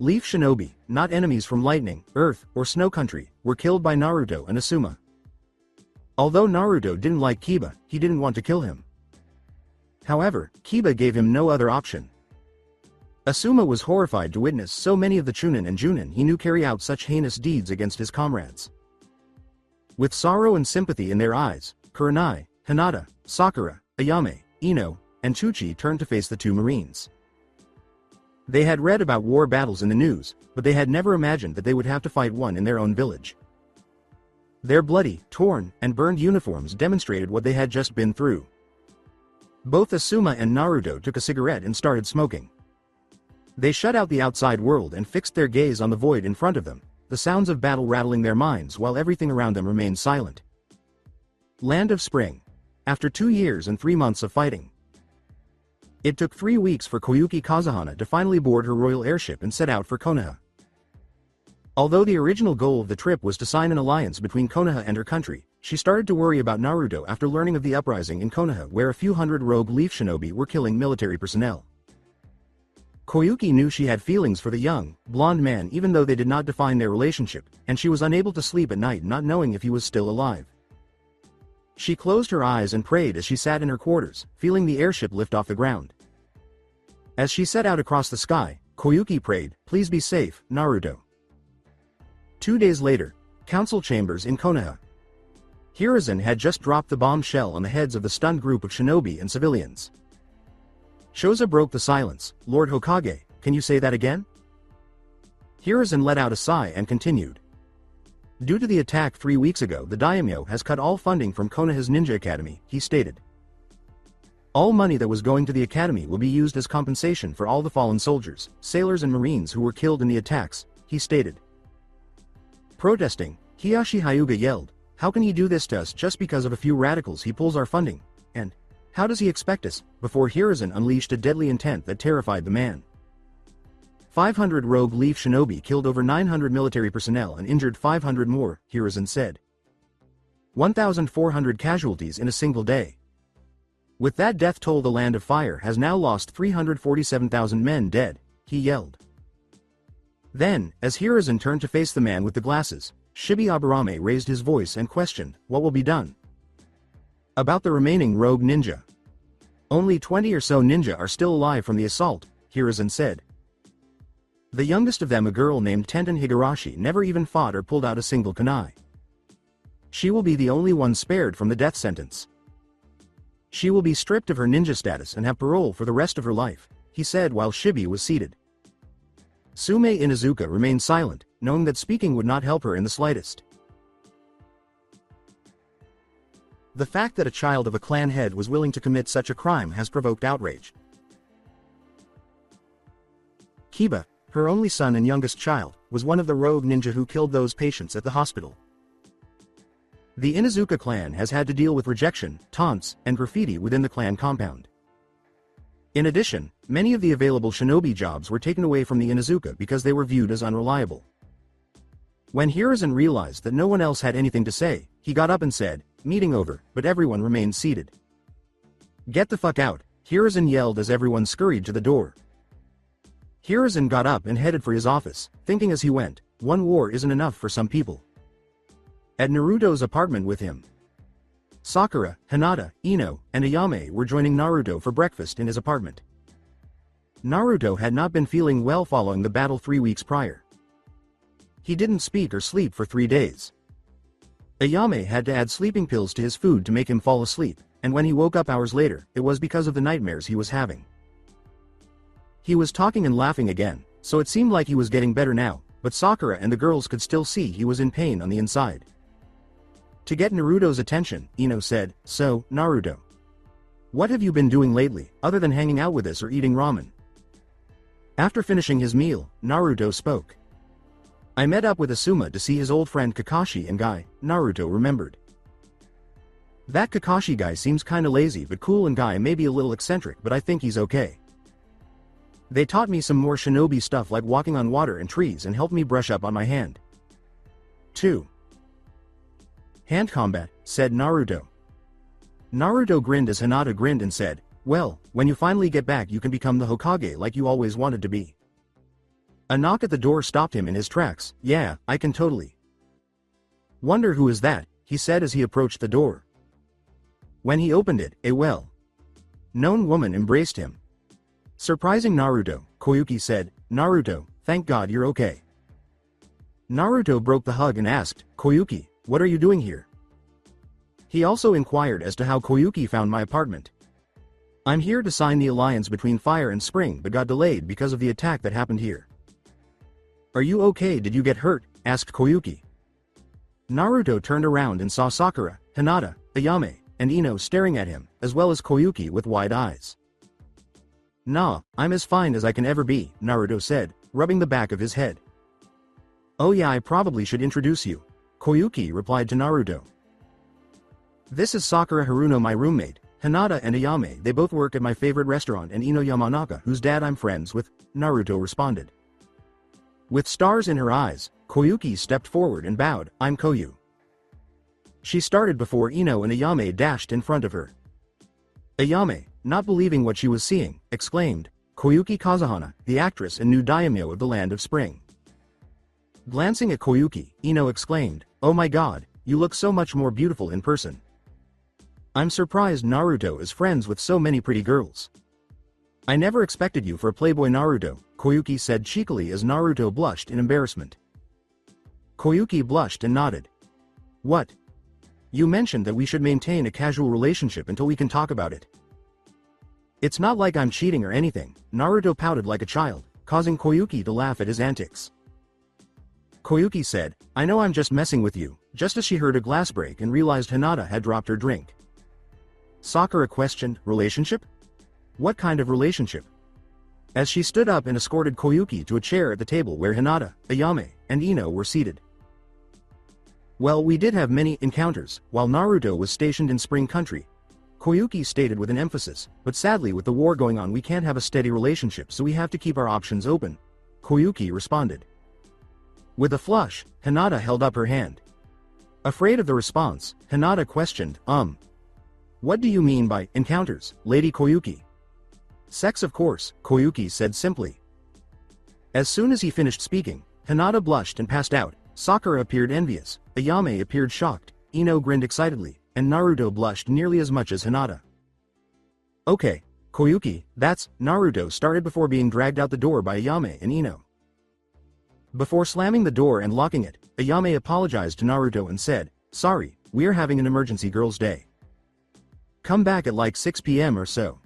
Leaf shinobi, not enemies from lightning, earth, or snow country, were killed by Naruto and Asuma. Although Naruto didn't like Kiba, he didn't want to kill him. However, Kiba gave him no other option. Asuma was horrified to witness so many of the Chunin and Junin he knew carry out such heinous deeds against his comrades. With sorrow and sympathy in their eyes, Kurenai, Hinata, Sakura, Ayame, Ino, and Chuchi turned to face the 2 Marines. They had read about war battles in the news, but they had never imagined that they would have to fight one in their own village. Their bloody, torn, and burned uniforms demonstrated what they had just been through. Both Asuma and Naruto took a cigarette and started smoking. They shut out the outside world and fixed their gaze on the void in front of them, the sounds of battle rattling their minds while everything around them remained silent. Land of Spring. After 2 years and 3 months of fighting. It took 3 weeks for Koyuki Kazuhana to finally board her royal airship and set out for Konoha. Although the original goal of the trip was to sign an alliance between Konoha and her country, she started to worry about Naruto after learning of the uprising in Konoha where a few hundred rogue leaf shinobi were killing military personnel. Koyuki knew she had feelings for the young, blonde man even though they did not define their relationship, and she was unable to sleep at night not knowing if he was still alive. She closed her eyes and prayed as she sat in her quarters, feeling the airship lift off the ground. As she set out across the sky, Koyuki prayed, "Please be safe, Naruto." 2 days later, council chambers in Konoha. Hiruzen had just dropped the bombshell on the heads of the stunned group of shinobi and civilians. Shoza broke the silence. "Lord Hokage, can you say that again?" Hiruzen let out a sigh and continued. "Due to the attack 3 weeks ago, the daimyo has cut all funding from Konoha's ninja academy," he stated. "All money that was going to the academy will be used as compensation for all the fallen soldiers, sailors and marines who were killed in the attacks," he stated. Protesting, Hiyashi Hyuga yelled, "How can he do this to us just because of a few radicals? He pulls our funding. And how does he expect us?" Before Hiruzen unleashed a deadly intent that terrified the man. 500 rogue leaf shinobi killed over 900 military personnel and injured 500 more, Hiruzen said. 1,400 casualties in a single day. With that death toll, the Land of Fire has now lost 347,000 men dead, he yelled. Then, as Hiruzen turned to face the man with the glasses, Shibi Aburame raised his voice and questioned, "What will be done about the remaining rogue ninja?" "Only 20 or so ninja are still alive from the assault," Hiruzen said. The youngest of them, a girl named Tenten Higurashi, never even fought or pulled out a single kunai. She will be the only one spared from the death sentence. She will be stripped of her ninja status and have parole for the rest of her life, he said while Shibi was seated. Sume Inuzuka remained silent, knowing that speaking would not help her in the slightest. The fact that a child of a clan head was willing to commit such a crime has provoked outrage. Kiba, her only son and youngest child, was one of the rogue ninja who killed those patients at the hospital. The Inuzuka clan has had to deal with rejection, taunts, and graffiti within the clan compound. In addition, many of the available shinobi jobs were taken away from the Inuzuka because they were viewed as unreliable. When Hiruzen realized that no one else had anything to say, he got up and said, "Meeting over," but everyone remained seated. "Get the fuck out," Hiruzen yelled as everyone scurried to the door. Hiruzen got up and headed for his office, thinking as he went, one war isn't enough for some people. At Naruto's apartment with him, Sakura, Hinata, Ino, and Ayame were joining Naruto for breakfast in his apartment. Naruto had not been feeling well following the battle 3 weeks prior. He didn't speak or sleep for 3 days. Ayame had to add sleeping pills to his food to make him fall asleep, and when he woke up hours later, it was because of the nightmares he was having. He was talking and laughing again, so it seemed like he was getting better now, but Sakura and the girls could still see he was in pain on the inside. To get Naruto's attention, Ino said, "So, Naruto, what have you been doing lately, other than hanging out with us or eating ramen?" After finishing his meal, Naruto spoke. "I met up with Asuma to see his old friend Kakashi and Guy," Naruto remembered. "That Kakashi guy seems kinda lazy but cool, and Guy may be a little eccentric, but I think he's okay. They taught me some more shinobi stuff like walking on water and trees and helped me brush up on my hand. 2. Hand combat," said Naruto. Naruto grinned as Hinata grinned and said, "Well, when you finally get back you can become the Hokage like you always wanted to be." A knock at the door stopped him in his tracks. "Yeah, I can totally." "Wonder who is that," he said as he approached the door. When he opened it, a well-known woman embraced him. Surprising Naruto, Koyuki said, "Naruto, thank God you're okay." Naruto broke the hug and asked, "Koyuki, what are you doing here?" He also inquired as to how Koyuki found my apartment. "I'm here to sign the alliance between Fire and Spring but got delayed because of the attack that happened here." "Are you okay? Did you get hurt?" asked Koyuki. Naruto turned around and saw Sakura, Hinata, Ayame, and Ino staring at him, as well as Koyuki with wide eyes. "Nah, I'm as fine as I can ever be," Naruto said, rubbing the back of his head. "Oh yeah, I probably should introduce you," Koyuki replied to Naruto. "This is Sakura Haruno, my roommate, Hinata and Ayame, they both work at my favorite restaurant, and Ino Yamanaka, whose dad I'm friends with," Naruto responded. With stars in her eyes, Koyuki stepped forward and bowed, "I'm Koyu." She started before Ino and Ayame dashed in front of her. Ayame, not believing what she was seeing, exclaimed, "Koyuki Kazuhana, the actress and new daimyo of the Land of Spring." Glancing at Koyuki, Ino exclaimed, "Oh my god, you look so much more beautiful in person. I'm surprised Naruto is friends with so many pretty girls. I never expected you for a playboy, Naruto," Koyuki said cheekily as Naruto blushed in embarrassment. Koyuki blushed and nodded. "What? You mentioned that we should maintain a casual relationship until we can talk about it." "It's not like I'm cheating or anything," Naruto pouted like a child, causing Koyuki to laugh at his antics. Koyuki said, "I know I'm just messing with you," just as she heard a glass break and realized Hinata had dropped her drink. Sakura questioned, "Relationship? What kind of relationship?" As she stood up and escorted Koyuki to a chair at the table where Hinata, Ayame, and Ino were seated. "Well, we did have many encounters while Naruto was stationed in Spring Country," Koyuki stated with an emphasis, "but sadly with the war going on we can't have a steady relationship, so we have to keep our options open," Koyuki responded. With a flush, Hinata held up her hand. Afraid of the response, Hinata questioned, "What do you mean by encounters, Lady Koyuki?" "Sex, of course," Koyuki said simply. As soon as he finished speaking, Hinata blushed and passed out, Sakura appeared envious, Ayame appeared shocked, Ino grinned excitedly, and Naruto blushed nearly as much as Hinata. "Okay, Koyuki, that's," Naruto started before being dragged out the door by Ayame and Ino. Before slamming the door and locking it, Ayame apologized to Naruto and said, "Sorry, we're having an emergency girls' day. Come back at like 6 p.m. or so."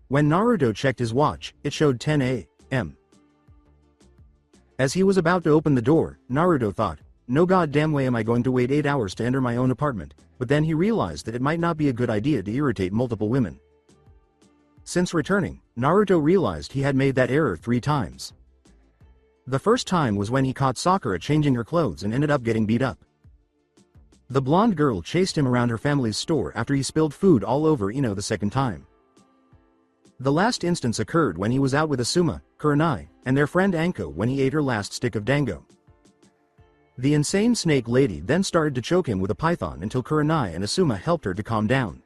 When Naruto checked his watch, it showed 10 a.m. As he was about to open the door, Naruto thought, "No goddamn way am I going to wait 8 hours to enter my own apartment. but then he realized that it might not be a good idea to irritate multiple women. Since returning, Naruto realized he had made that error 3 times. The first time was when he caught Sakura changing her clothes and ended up getting beat up. The blonde girl chased him around her family's store after he spilled food all over Ino the second time. The last instance occurred when he was out with Asuma, Kurenai, and their friend Anko when he ate her last stick of dango. The insane snake lady then started to choke him with a python until Kurenai and Asuma helped her to calm down.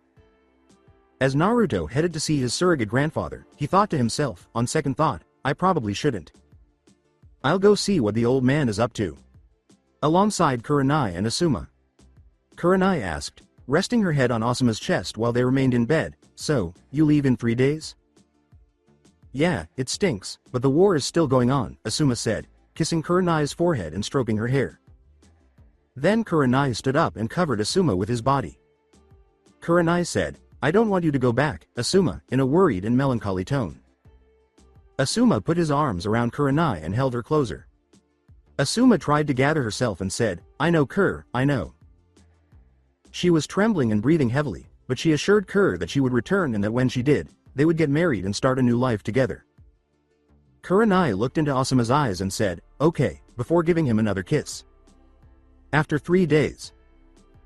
As Naruto headed to see his surrogate grandfather, he thought to himself, on second thought, I probably shouldn't. I'll go see what the old man is up to. Alongside Kurenai and Asuma. Kurenai asked, resting her head on Asuma's chest while they remained in bed, so, you leave in 3 days? Yeah, it stinks, but the war is still going on, Asuma said, kissing Kurenai's forehead and stroking her hair. Then Kurenai stood up and covered Asuma with his body. Kurenai said, I don't want you to go back, Asuma, in a worried and melancholy tone. Asuma put his arms around Kurenai and held her closer. Asuma tried to gather herself and said, I know Kur, I know. She was trembling and breathing heavily, but she assured Kur that she would return and that when she did, they would get married and start a new life together. Kurenai looked into Asuma's eyes and said, okay, before giving him another kiss. After 3 days.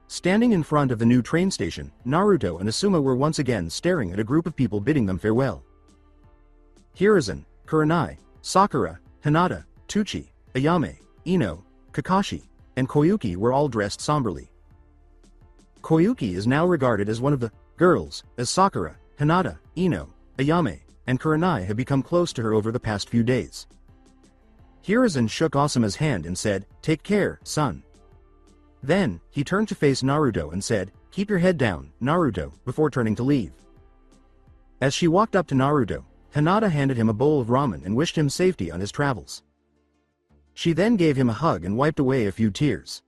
Standing in front of the new train station, Naruto and Asuma were once again staring at a group of people bidding them farewell. Hiruzen, Kurenai, Sakura, Hinata, Teuchi, Ayame, Ino, Kakashi, and Koyuki were all dressed somberly. Koyuki is now regarded as one of the girls, as Sakura, Hinata, Ino, Ayame, and Kurenai have become close to her over the past few days. Hiruzen shook Asuma's hand and said, take care, son. Then, he turned to face Naruto and said, keep your head down, Naruto, before turning to leave. As she walked up to Naruto, Hinata handed him a bowl of ramen and wished him safety on his travels. She then gave him a hug and wiped away a few tears.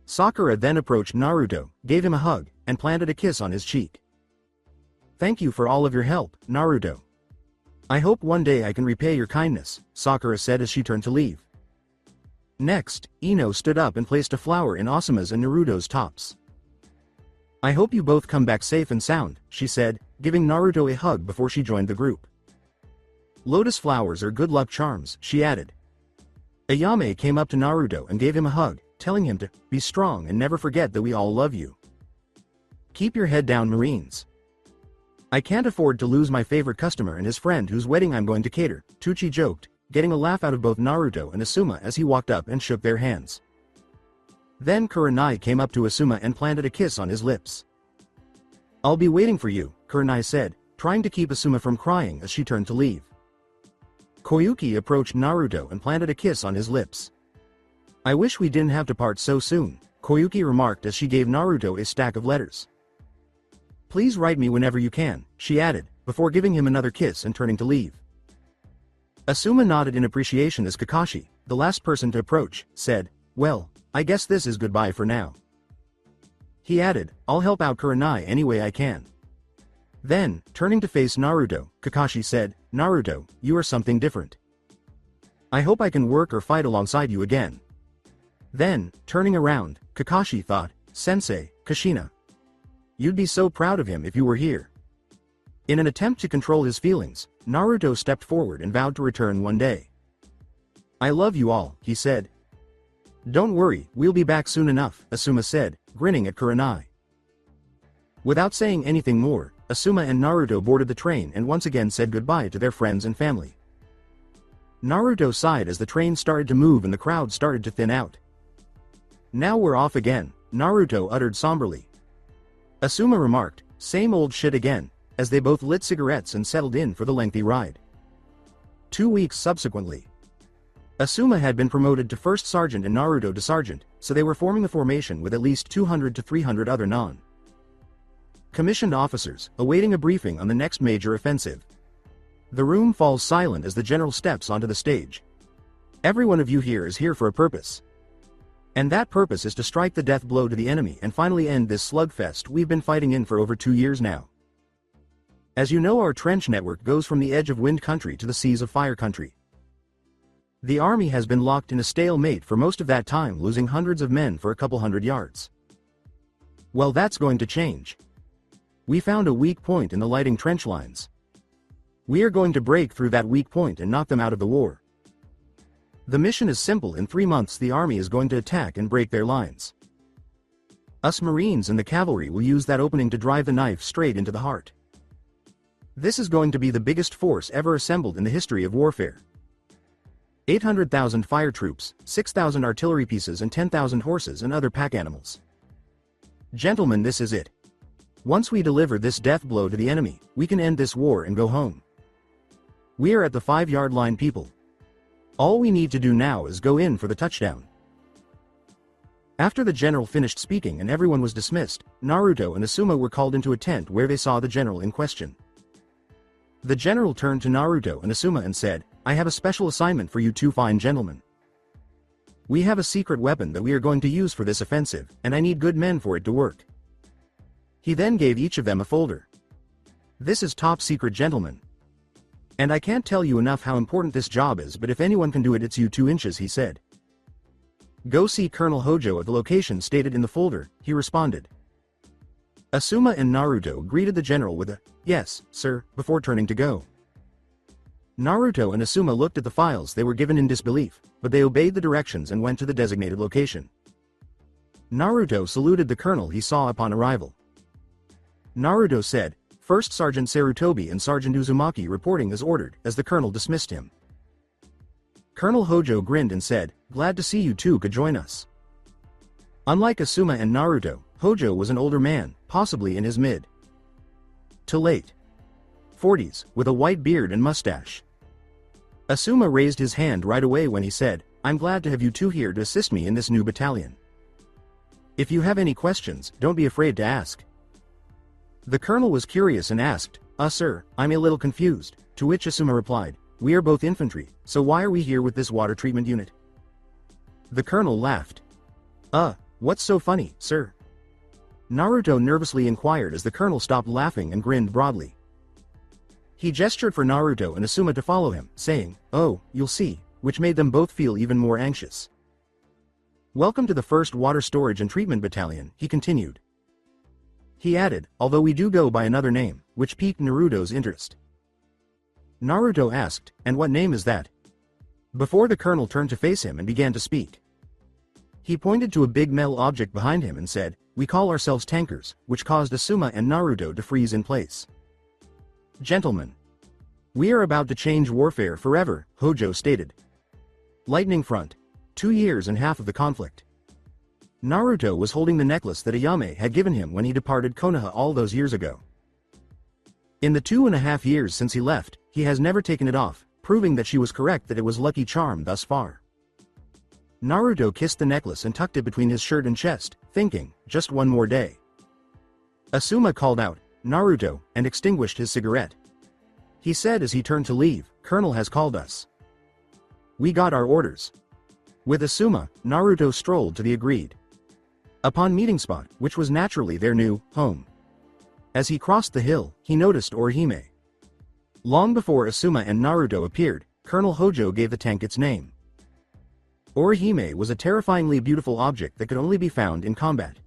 Sakura then approached Naruto, gave him a hug, and planted a kiss on his cheek. Thank you for all of your help, Naruto. I hope one day I can repay your kindness, Sakura said as she turned to leave. Next, Ino stood up and placed a flower in Asuma's and Naruto's tops. I hope you both come back safe and sound, she said, giving Naruto a hug before she joined the group. Lotus flowers are good luck charms, she added. Ayame came up to Naruto and gave him a hug, telling him to be strong and never forget that we all love you. Keep your head down, Marines. I can't afford to lose my favorite customer and his friend whose wedding I'm going to cater, Teuchi joked, getting a laugh out of both Naruto and Asuma as he walked up and shook their hands. Then Kurenai came up to Asuma and planted a kiss on his lips. I'll be waiting for you, Kurenai said, trying to keep Asuma from crying as she turned to leave. Koyuki approached Naruto and planted a kiss on his lips. I wish we didn't have to part so soon, Koyuki remarked as she gave Naruto a stack of letters. Please write me whenever you can, she added, before giving him another kiss and turning to leave. Asuma nodded in appreciation as Kakashi, the last person to approach, said, well, I guess this is goodbye for now. He added, I'll help out Kurenai any way I can. Then, turning to face Naruto, Kakashi said, Naruto, you are something different. I hope I can work or fight alongside you again. Then, turning around, Kakashi thought, Sensei, Kushina. You'd be so proud of him if you were here. In an attempt to control his feelings, Naruto stepped forward and vowed to return one day. I love you all, he said. Don't worry, we'll be back soon enough, Asuma said, grinning at Kurenai. Without saying anything more, Asuma and Naruto boarded the train and once again said goodbye to their friends and family. Naruto sighed as the train started to move and the crowd started to thin out. Now we're off again, Naruto uttered somberly. Asuma remarked, same old shit again, as they both lit cigarettes and settled in for the lengthy ride. 2 weeks subsequently. Asuma had been promoted to first sergeant and Naruto to sergeant, so they were forming a formation with at least 200 to 300 other non-commissioned officers, awaiting a briefing on the next major offensive. The room falls silent as the general steps onto the stage. Every one of you here is here for a purpose. And that purpose is to strike the death blow to the enemy and finally end this slugfest we've been fighting in for over 2 years now. As you know, our trench network goes from the edge of wind country to the seas of fire country. The army has been locked in a stalemate for most of that time, losing hundreds of men for a couple hundred yards. Well, that's going to change. We found a weak point in the lighting trench lines. We are going to break through that weak point and knock them out of the war. The mission is simple. In 3 months the army is going to attack and break their lines. Us Marines and the cavalry will use that opening to drive the knife straight into the heart. This is going to be the biggest force ever assembled in the history of warfare. 800,000 fire troops, 6,000 artillery pieces and 10,000 horses and other pack animals. Gentlemen, this is it. Once we deliver this death blow to the enemy, we can end this war and go home. We are at the 5-yard line, people. All we need to do now is go in for the touchdown. After the general finished speaking and everyone was dismissed, Naruto and Asuma were called into a tent where they saw the general in question. The general turned to Naruto and Asuma and said, "I have a special assignment for you two fine gentlemen. We have a secret weapon that we are going to use for this offensive, and I need good men for it to work." He then gave each of them a folder. "This is top secret, gentlemen. And I can't tell you enough how important this job is, but if anyone can do it, it's you 2 inches," he said. "Go see Colonel Hojo at the location stated in the folder," he responded. Asuma and Naruto greeted the general with a, "Yes, sir," before turning to go. Naruto and Asuma looked at the files they were given in disbelief, but they obeyed the directions and went to the designated location. Naruto saluted the colonel he saw upon arrival. Naruto said, "First Sergeant Sarutobi and Sergeant Uzumaki reporting as ordered," as the colonel dismissed him. Colonel Hojo grinned and said, "Glad to see you two could join us." Unlike Asuma and Naruto, Hojo was an older man, possibly in his mid to late 40s, with a white beard and mustache. Asuma raised his hand right away when he said, "I'm glad to have you two here to assist me in this new battalion. If you have any questions, don't be afraid to ask." The colonel was curious and asked, Sir, I'm a little confused," to which Asuma replied, "We are both infantry, so why are we here with this water treatment unit?" The colonel laughed. What's so funny, sir?" Naruto nervously inquired as the colonel stopped laughing and grinned broadly. He gestured for Naruto and Asuma to follow him, saying, "Oh, you'll see," which made them both feel even more anxious. "Welcome to the 1st Water Storage and Treatment Battalion," he continued. He added, "Although we do go by another name," which piqued Naruto's interest. Naruto asked, "And what name is that?" Before the colonel turned to face him and began to speak. He pointed to a big metal object behind him and said, "We call ourselves tankers," which caused Asuma and Naruto to freeze in place. "Gentlemen, we are about to change warfare forever," Hojo stated. Lightning Front. 2 years and half of the conflict. Naruto was holding the necklace that Ayame had given him when he departed Konoha all those years ago. In the 2.5 years since he left, he has never taken it off, proving that she was correct that it was lucky charm thus far. Naruto kissed the necklace and tucked it between his shirt and chest, thinking, just one more day. Asuma called out, "Naruto," and extinguished his cigarette. He said as he turned to leave, "Colonel has called us. We got our orders." With Asuma, Naruto strolled to the agreed upon meeting spot, which was naturally their new home. As he crossed the hill, he noticed Orihime. Long before Asuma and Naruto appeared, Colonel Hojo gave the tank its name. Orihime was a terrifyingly beautiful object that could only be found in combat.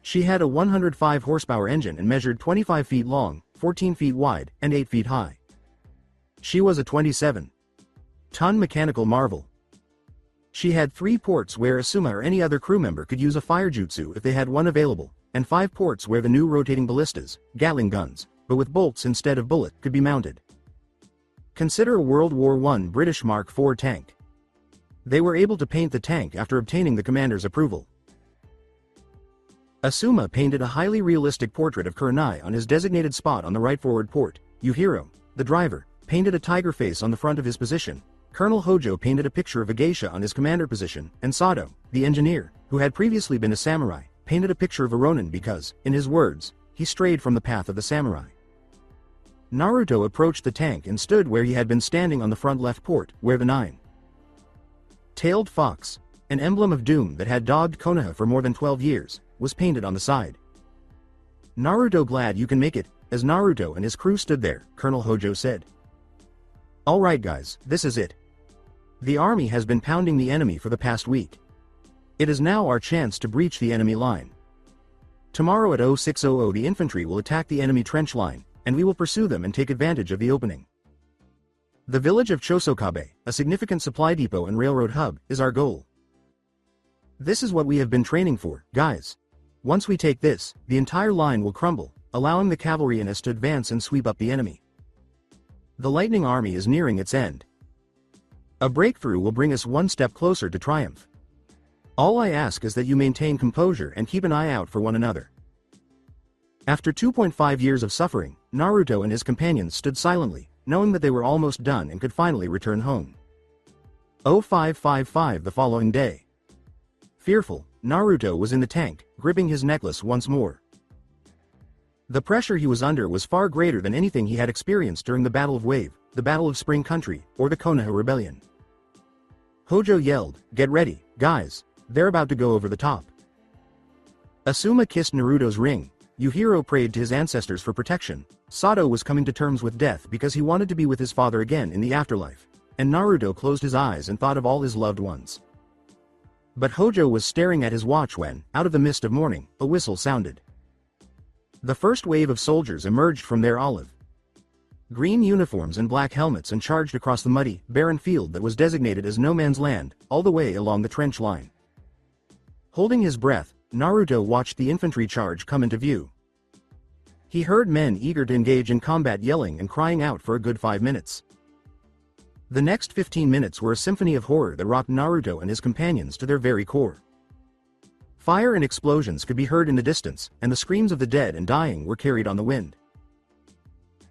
She had a 105 horsepower engine and measured 25 feet long, 14 feet wide, and 8 feet high. She was a 27-ton mechanical marvel. She had 3 ports where Asuma or any other crew member could use a fire jutsu if they had one available, and 5 ports where the new rotating ballistas, Gatling guns, but with bolts instead of bullet, could be mounted. Consider a World War I British Mark IV tank. They were able to paint the tank after obtaining the commander's approval. Asuma painted a highly realistic portrait of Kurenai on his designated spot on the right forward port. Yuhiro, the driver, painted a tiger face on the front of his position. Colonel Hojo painted a picture of a geisha on his commander position, and Sato, the engineer, who had previously been a samurai, painted a picture of a ronin because, in his words, he strayed from the path of the samurai. Naruto approached the tank and stood where he had been standing on the front left port, where the 9-tailed fox, an emblem of doom that had dogged Konoha for more than 12 years, was painted on the side. "Naruto, glad you can make it," as Naruto and his crew stood there, Colonel Hojo said. "Alright guys, this is it. The army has been pounding the enemy for the past week. It is now our chance to breach the enemy line. Tomorrow at 0600 the infantry will attack the enemy trench line, and we will pursue them and take advantage of the opening. The village of Chosokabe, a significant supply depot and railroad hub, is our goal. This is what we have been training for, guys. Once we take this, the entire line will crumble, allowing the cavalry in us to advance and sweep up the enemy. The Lightning Army is nearing its end. A breakthrough will bring us one step closer to triumph. All I ask is that you maintain composure and keep an eye out for one another. After 2.5 years of suffering, Naruto and his companions stood silently, knowing that they were almost done and could finally return home. 0555 the following day. Fearful, Naruto was in the tank, gripping his necklace once more. The pressure he was under was far greater than anything he had experienced during the Battle of Wave, the Battle of Spring Country, or the Konoha Rebellion. Hojo yelled, "Get ready, guys, they're about to go over the top." Asuma kissed Naruto's ring, Yujiro prayed to his ancestors for protection, Sato was coming to terms with death because he wanted to be with his father again in the afterlife, and Naruto closed his eyes and thought of all his loved ones. But Hojo was staring at his watch when, out of the mist of morning, a whistle sounded. The first wave of soldiers emerged from their olive green uniforms and black helmets and charged across the muddy, barren field that was designated as no man's land, all the way along the trench line. Holding his breath, Naruto watched the infantry charge come into view. He heard men eager to engage in combat yelling and crying out for a good 5 minutes. The next 15 minutes were a symphony of horror that rocked Naruto and his companions to their very core. Fire and explosions could be heard in the distance, and the screams of the dead and dying were carried on the wind.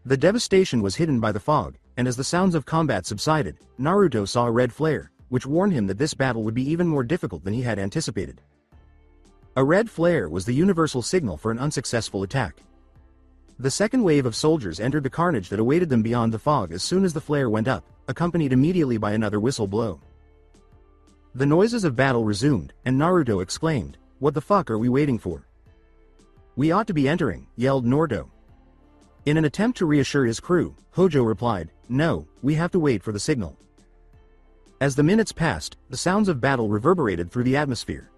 The devastation was hidden by the fog, and as the sounds of combat subsided, Naruto saw a red flare, which warned him that this battle would be even more difficult than he had anticipated. A red flare was the universal signal for an unsuccessful attack. The second wave of soldiers entered the carnage that awaited them beyond the fog as soon as the flare went up, accompanied immediately by another whistle blow. The noises of battle resumed, and Naruto exclaimed, "What the fuck are we waiting for? We ought to be entering," yelled Naruto. In an attempt to reassure his crew, Hojo replied, "No, we have to wait for the signal." As the minutes passed, the sounds of battle reverberated through the atmosphere.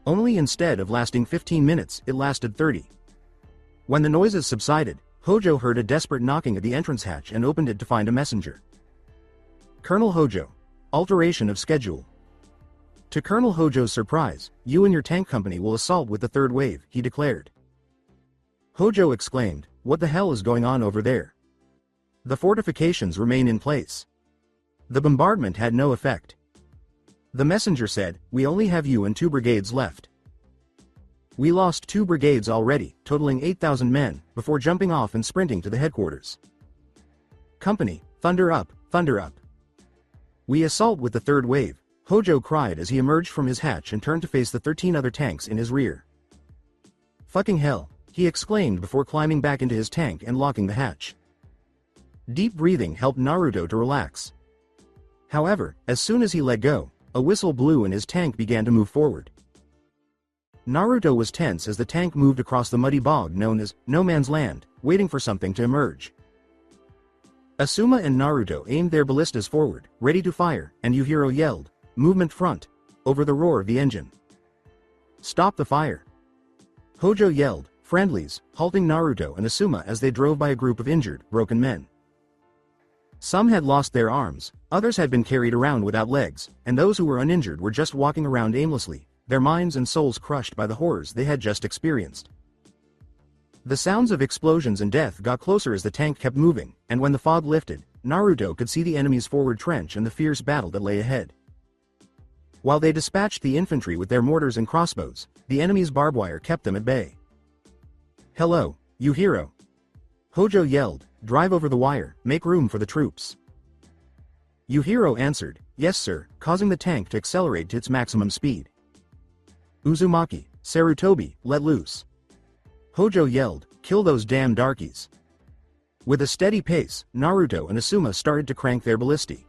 Only instead of lasting 15 minutes, it lasted 30. When the noises subsided, Hojo heard a desperate knocking at the entrance hatch and opened it to find a messenger. Colonel Hojo. Alteration of schedule. To Colonel Hojo's surprise, "You and your tank company will assault with the third wave," he declared. Hojo exclaimed, "What the hell is going on over there?" "The fortifications remain in place. The bombardment had no effect." The messenger said, "We only have you and 2 brigades left. We lost 2 brigades already, totaling 8,000 men, before jumping off and sprinting to the headquarters. Company, thunder up, thunder up. We assault with the third wave," Hojo cried as he emerged from his hatch and turned to face the 13 other tanks in his rear. "Fucking hell," he exclaimed before climbing back into his tank and locking the hatch. Deep breathing helped Naruto to relax. However, as soon as he let go, a whistle blew and his tank began to move forward. Naruto was tense as the tank moved across the muddy bog known as No Man's Land, waiting for something to emerge. Asuma and Naruto aimed their ballistas forward, ready to fire, and Yujiro yelled, "Movement front," over the roar of the engine. "Stop the fire." Hojo yelled, "Friendlies," halting Naruto and Asuma as they drove by a group of injured, broken men. Some had lost their arms, others had been carried around without legs, and those who were uninjured were just walking around aimlessly, their minds and souls crushed by the horrors they had just experienced. The sounds of explosions and death got closer as the tank kept moving, and when the fog lifted, Naruto could see the enemy's forward trench and the fierce battle that lay ahead. While they dispatched the infantry with their mortars and crossbows, the enemy's barbed wire kept them at bay. "Hello, Yujiro," Hojo yelled, "Drive over the wire, make room for the troops." Yujiro answered, "Yes sir," causing the tank to accelerate to its maximum speed. "Uzumaki, Sarutobi, let loose." Hojo yelled, "Kill those damn darkies." With a steady pace, Naruto and Asuma started to crank their ballistae.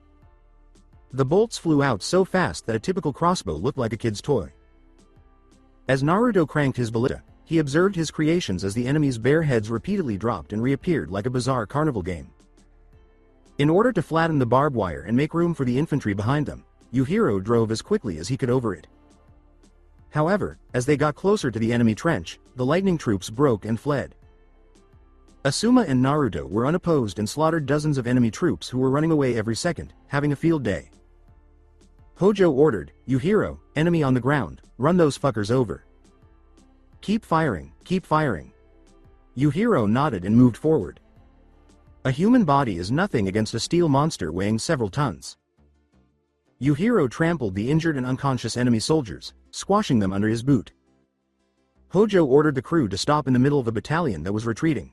The bolts flew out so fast that a typical crossbow looked like a kid's toy. As Naruto cranked his ballista, he observed his creations as the enemy's bare heads repeatedly dropped and reappeared like a bizarre carnival game. In order to flatten the barbed wire and make room for the infantry behind them, Yujiro drove as quickly as he could over it. However, as they got closer to the enemy trench, the lightning troops broke and fled. Asuma and Naruto were unopposed and slaughtered dozens of enemy troops who were running away every second, having a field day. Hojo ordered, "Yujiro, enemy on the ground, run those fuckers over. Keep firing, keep firing." Yujiro nodded and moved forward. A human body is nothing against a steel monster weighing several tons. Yujiro trampled the injured and unconscious enemy soldiers, squashing them under his boot. Hojo ordered the crew to stop in the middle of a battalion that was retreating.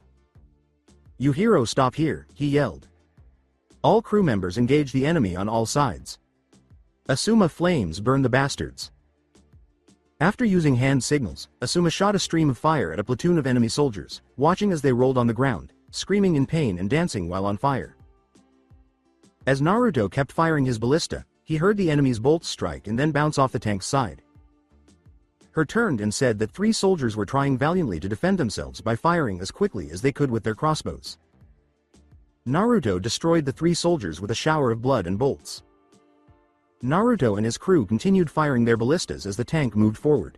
"Yujiro, stop here," he yelled. All crew members engaged the enemy on all sides. Asuma flames burned the bastards. After using hand signals, Asuma shot a stream of fire at a platoon of enemy soldiers, watching as they rolled on the ground, screaming in pain and dancing while on fire. As Naruto kept firing his ballista, he heard the enemy's bolts strike and then bounce off the tank's side. Her turned and said that 3 soldiers were trying valiantly to defend themselves by firing as quickly as they could with their crossbows. Naruto destroyed the 3 soldiers with a shower of blood and bolts. Naruto and his crew continued firing their ballistas as the tank moved forward.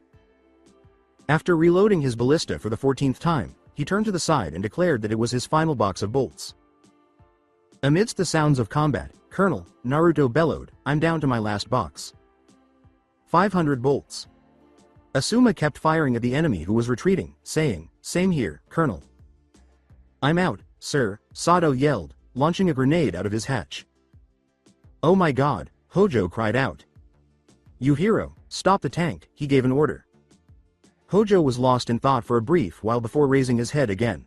After reloading his ballista for the 14th time, he turned to the side and declared that it was his final box of bolts. Amidst the sounds of combat, "Colonel," Naruto bellowed, "I'm down to my last box. 500 bolts." Asuma kept firing at the enemy who was retreating, saying, "Same here, Colonel." "I'm out, sir," Sato yelled, launching a grenade out of his hatch. "Oh my god," Hojo cried out. "Yujiro, stop the tank," he gave an order. Hojo was lost in thought for a brief while before raising his head again.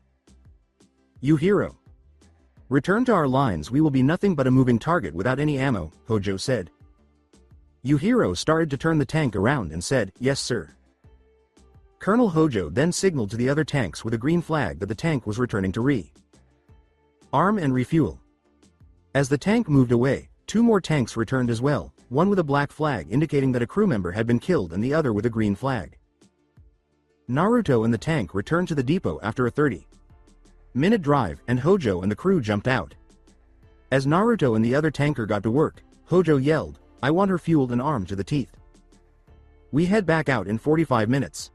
"Yujiro, return to our lines, we will be nothing but a moving target without any ammo," Hojo said. Yujiro started to turn the tank around and said, "Yes sir." Colonel Hojo then signaled to the other tanks with a green flag that the tank was returning to arm and refuel. As the tank moved away, 2 more tanks returned as well, one with a black flag indicating that a crew member had been killed and the other with a green flag. Naruto and the tank returned to the depot after a 30-minute drive, and Hojo and the crew jumped out. As Naruto and the other tanker got to work, Hojo yelled, "I want her fueled and armed to the teeth. We head back out in 45 minutes.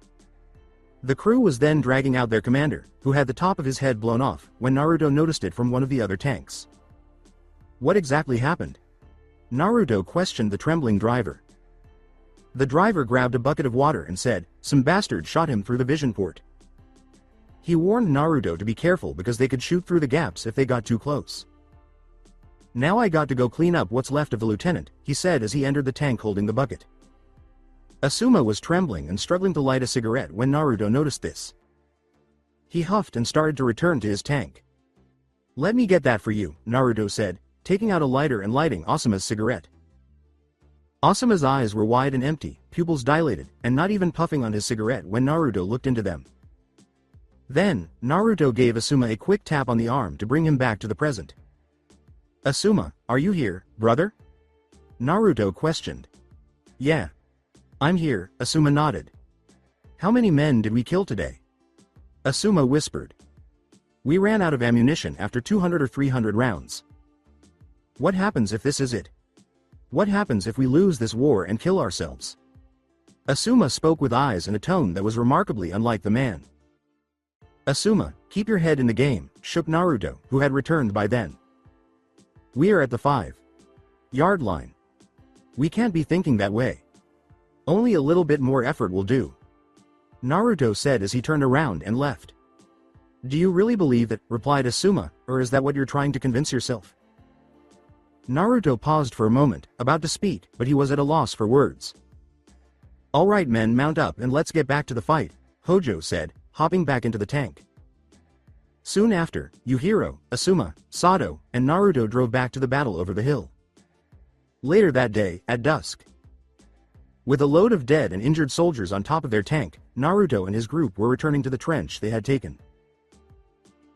The crew was then dragging out their commander, who had the top of his head blown off, when Naruto noticed it from one of the other tanks. What exactly happened? Naruto questioned the trembling driver. The driver grabbed a bucket of water and said, "Some bastard shot him through the vision port." He warned Naruto to be careful because they could shoot through the gaps if they got too close. "Now I got to go clean up what's left of the lieutenant," he said as he entered the tank holding the bucket. Asuma was trembling and struggling to light a cigarette when Naruto noticed this. He huffed and started to return to his tank. "Let me get that for you," Naruto said, taking out a lighter and lighting Asuma's cigarette. Asuma's eyes were wide and empty, pupils dilated, and not even puffing on his cigarette when Naruto looked into them. Then, Naruto gave Asuma a quick tap on the arm to bring him back to the present. "Asuma, are you here, brother?" Naruto questioned. "Yeah. I'm here," Asuma nodded. "How many men did we kill today?" Asuma whispered. "We ran out of ammunition after 200 or 300 rounds. What happens if this is it? What happens if we lose this war and kill ourselves?" Asuma spoke with eyes and a tone that was remarkably unlike the man. "Asuma, keep your head in the game," shook Naruto, who had returned by then. "We are at the 5-yard line. We can't be thinking that way. Only a little bit more effort will do," Naruto said as he turned around and left. "Do you really believe that?" replied Asuma, "or is that what you're trying to convince yourself?" Naruto paused for a moment, about to speak, but he was at a loss for words. "All right men, mount up and let's get back to the fight," Hojo said, hopping back into the tank. Soon after, Yujiro, Asuma, Sato, and Naruto drove back to the battle over the hill. Later that day, at dusk, with a load of dead and injured soldiers on top of their tank, Naruto and his group were returning to the trench they had taken.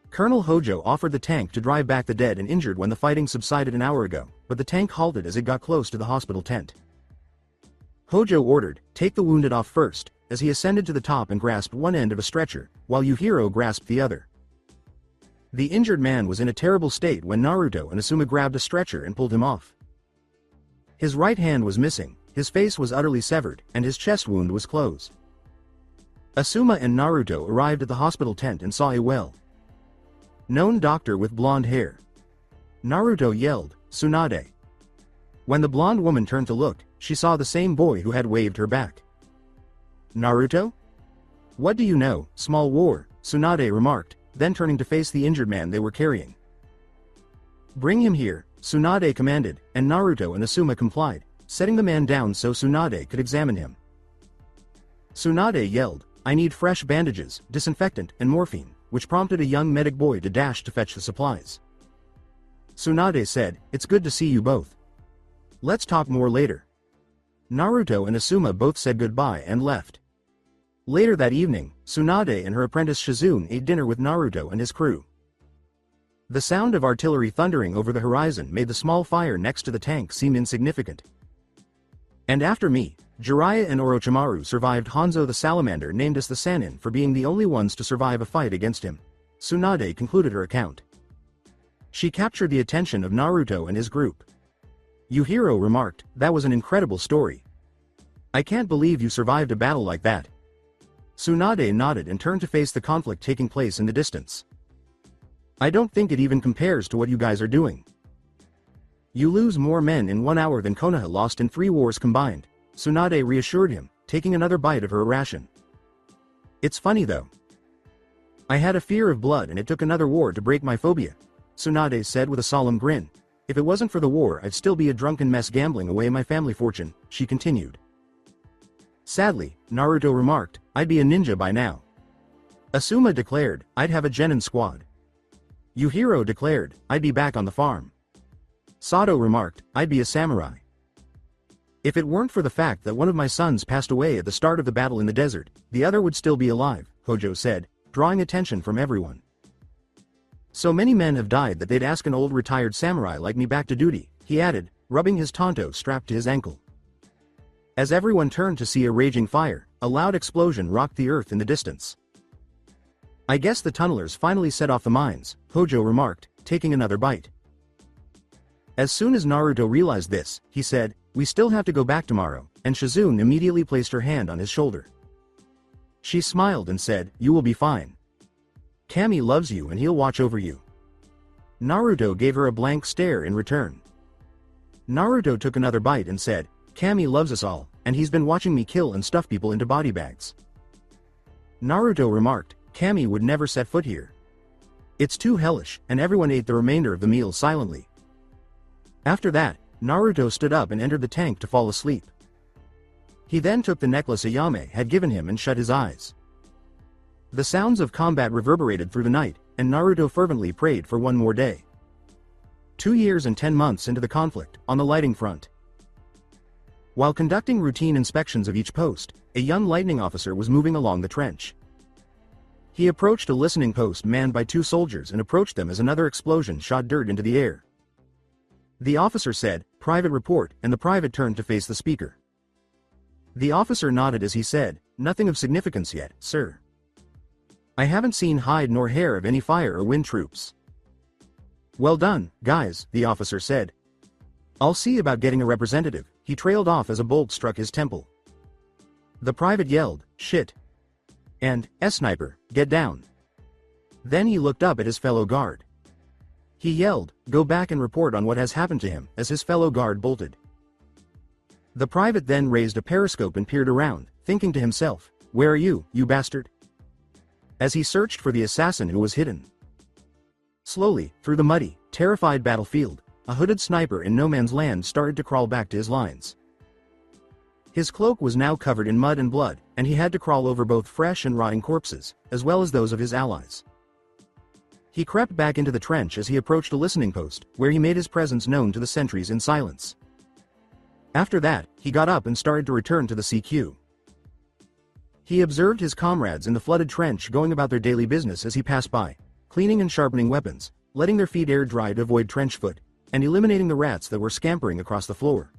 Colonel Hojo offered the tank to drive back the dead and injured when the fighting subsided an hour ago, but the tank halted as it got close to the hospital tent. Hojo ordered, "Take the wounded off first," as he ascended to the top and grasped one end of a stretcher, while Yujiro grasped the other. The injured man was in a terrible state when Naruto and Asuma grabbed a stretcher and pulled him off. His right hand was missing, his face was utterly severed, and his chest wound was closed. Asuma and Naruto arrived at the hospital tent and saw a well-known doctor with blonde hair. Naruto yelled, "Tsunade!" When the blonde woman turned to look, she saw the same boy who had waved her back. "Naruto? What do you know, small war?" Tsunade remarked, then turning to face the injured man they were carrying. "Bring him here," Tsunade commanded, and Naruto and Asuma complied, setting the man down so Tsunade could examine him. Tsunade yelled, "I need fresh bandages, disinfectant, and morphine," which prompted a young medic boy to dash to fetch the supplies. Tsunade said, "It's good to see you both. Let's talk more later." Naruto and Asuma both said goodbye and left. Later that evening, Tsunade and her apprentice Shizune ate dinner with Naruto and his crew. The sound of artillery thundering over the horizon made the small fire next to the tank seem insignificant. "And after me, Jiraiya and Orochimaru survived Hanzo the Salamander named us the Sannin for being the only ones to survive a fight against him," Tsunade concluded her account. She captured the attention of Naruto and his group. Yujiro remarked, "That was an incredible story. I can't believe you survived a battle like that." Tsunade nodded and turned to face the conflict taking place in the distance. "I don't think it even compares to what you guys are doing. You lose more men in 1 hour than Konoha lost in 3 wars combined," Tsunade reassured him, taking another bite of her ration. "It's funny though. I had a fear of blood and it took another war to break my phobia," Tsunade said with a solemn grin. "If it wasn't for the war I'd still be a drunken mess gambling away my family fortune," she continued. "Sadly," Naruto remarked, "I'd be a ninja by now." Asuma declared, "I'd have a genin squad." Yujiro declared, "I'd be back on the farm." Sato remarked, "I'd be a samurai. If it weren't for the fact that one of my sons passed away at the start of the battle in the desert, the other would still be alive," Hojo said, drawing attention from everyone. "So many men have died that they'd ask an old retired samurai like me back to duty," he added, rubbing his tanto strapped to his ankle. As everyone turned to see a raging fire, a loud explosion rocked the earth in the distance. "I guess the tunnelers finally set off the mines," Hojo remarked, taking another bite. As soon as Naruto realized this, he said, "We still have to go back tomorrow," and Shizune immediately placed her hand on his shoulder. She smiled and said, "You will be fine. Kami loves you and he'll watch over you." Naruto gave her a blank stare in return. Naruto took another bite and said, "Kami loves us all, and he's been watching me kill and stuff people into body bags." Naruto remarked, "Kami would never set foot here. It's too hellish," and everyone ate the remainder of the meal silently. After that, Naruto stood up and entered the tank to fall asleep. He then took the necklace Ayame had given him and shut his eyes. The sounds of combat reverberated through the night, and Naruto fervently prayed for one more day. 2 years and 10 months into the conflict, on the lighting front. While conducting routine inspections of each post, a young lightning officer was moving along the trench. He approached a listening post manned by 2 soldiers and approached them as another explosion shot dirt into the air. The officer said, "Private report," and the private turned to face the speaker. The officer nodded as he said, "Nothing of significance yet, sir. I haven't seen hide nor hair of any fire or wind troops." "Well done, guys," the officer said. "I'll see about getting a representative." He trailed off as a bolt struck his temple. The private yelled, "Shit!" and, "S-sniper, get down." Then he looked up at his fellow guard. He yelled, "Go back and report on what has happened to him," as his fellow guard bolted. The private then raised a periscope and peered around, thinking to himself, "Where are you, you bastard?" as he searched for the assassin who was hidden. Slowly, through the muddy, terrified battlefield, a hooded sniper in no man's land started to crawl back to his lines. His cloak was now covered in mud and blood, and he had to crawl over both fresh and rotting corpses, as well as those of his allies. He crept back into the trench as he approached a listening post, where he made his presence known to the sentries in silence. After that, he got up and started to return to the CQ. He observed his comrades in the flooded trench going about their daily business as he passed by, cleaning and sharpening weapons, letting their feet air dry to avoid trench foot, and eliminating the rats that were scampering across the floor.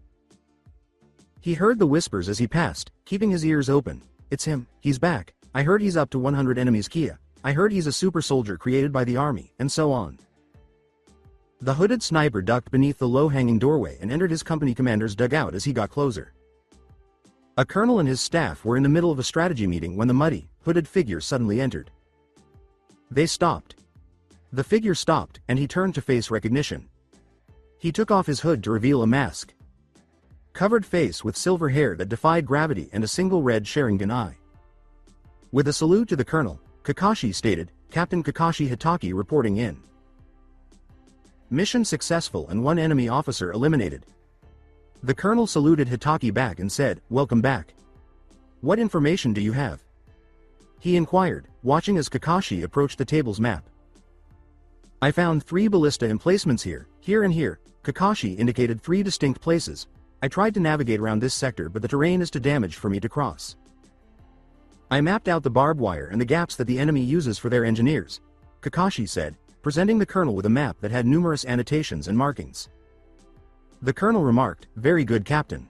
He heard the whispers as he passed, keeping his ears open. "It's him, he's back. I heard he's up to 100 enemies Kia. I heard he's a super soldier created by the army," and so on. The hooded sniper ducked beneath the low-hanging doorway and entered his company commander's dugout as he got closer. A colonel and his staff were in the middle of a strategy meeting when the muddy, hooded figure suddenly entered. They stopped. The figure stopped, and he turned to face Recognition. He took off his hood to reveal a mask. Covered face with silver hair that defied gravity and a single red Sharingan eye. With a salute to the colonel, Kakashi stated, "Captain Kakashi Hitaki reporting in. Mission successful and one enemy officer eliminated." The colonel saluted Hitaki back and said, "Welcome back. What information do you have?" He inquired, watching as Kakashi approached the table's map. "I found 3 ballista emplacements here, and here." Kakashi indicated 3 distinct places. "I tried to navigate around this sector, but the terrain is too damaged for me to cross. I mapped out the barbed wire and the gaps that the enemy uses for their engineers," Kakashi said, presenting the colonel with a map that had numerous annotations and markings. The colonel remarked, "Very good, Captain.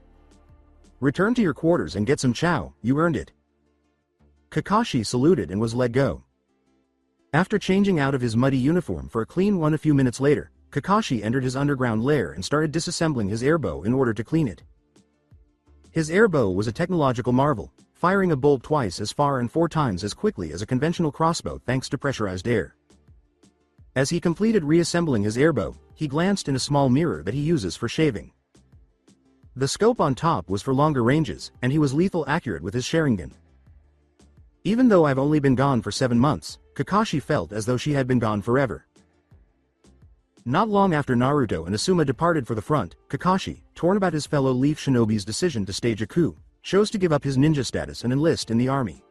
Return to your quarters and get some chow, you earned it." Kakashi saluted and was let go. After changing out of his muddy uniform for a clean one a few minutes later, Kakashi entered his underground lair and started disassembling his airbow in order to clean it. His airbow was a technological marvel, firing a bolt twice as far and 4 times as quickly as a conventional crossbow thanks to pressurized air. As he completed reassembling his airbow, he glanced in a small mirror that he uses for shaving. The scope on top was for longer ranges, and he was lethal accurate with his Sharingan. "Even though I've only been gone for 7 months, Kakashi felt as though she had been gone forever." Not long after Naruto and Asuma departed for the front, Kakashi, torn about his fellow Leaf Shinobi's decision to stage a coup, chose to give up his ninja status and enlist in the army.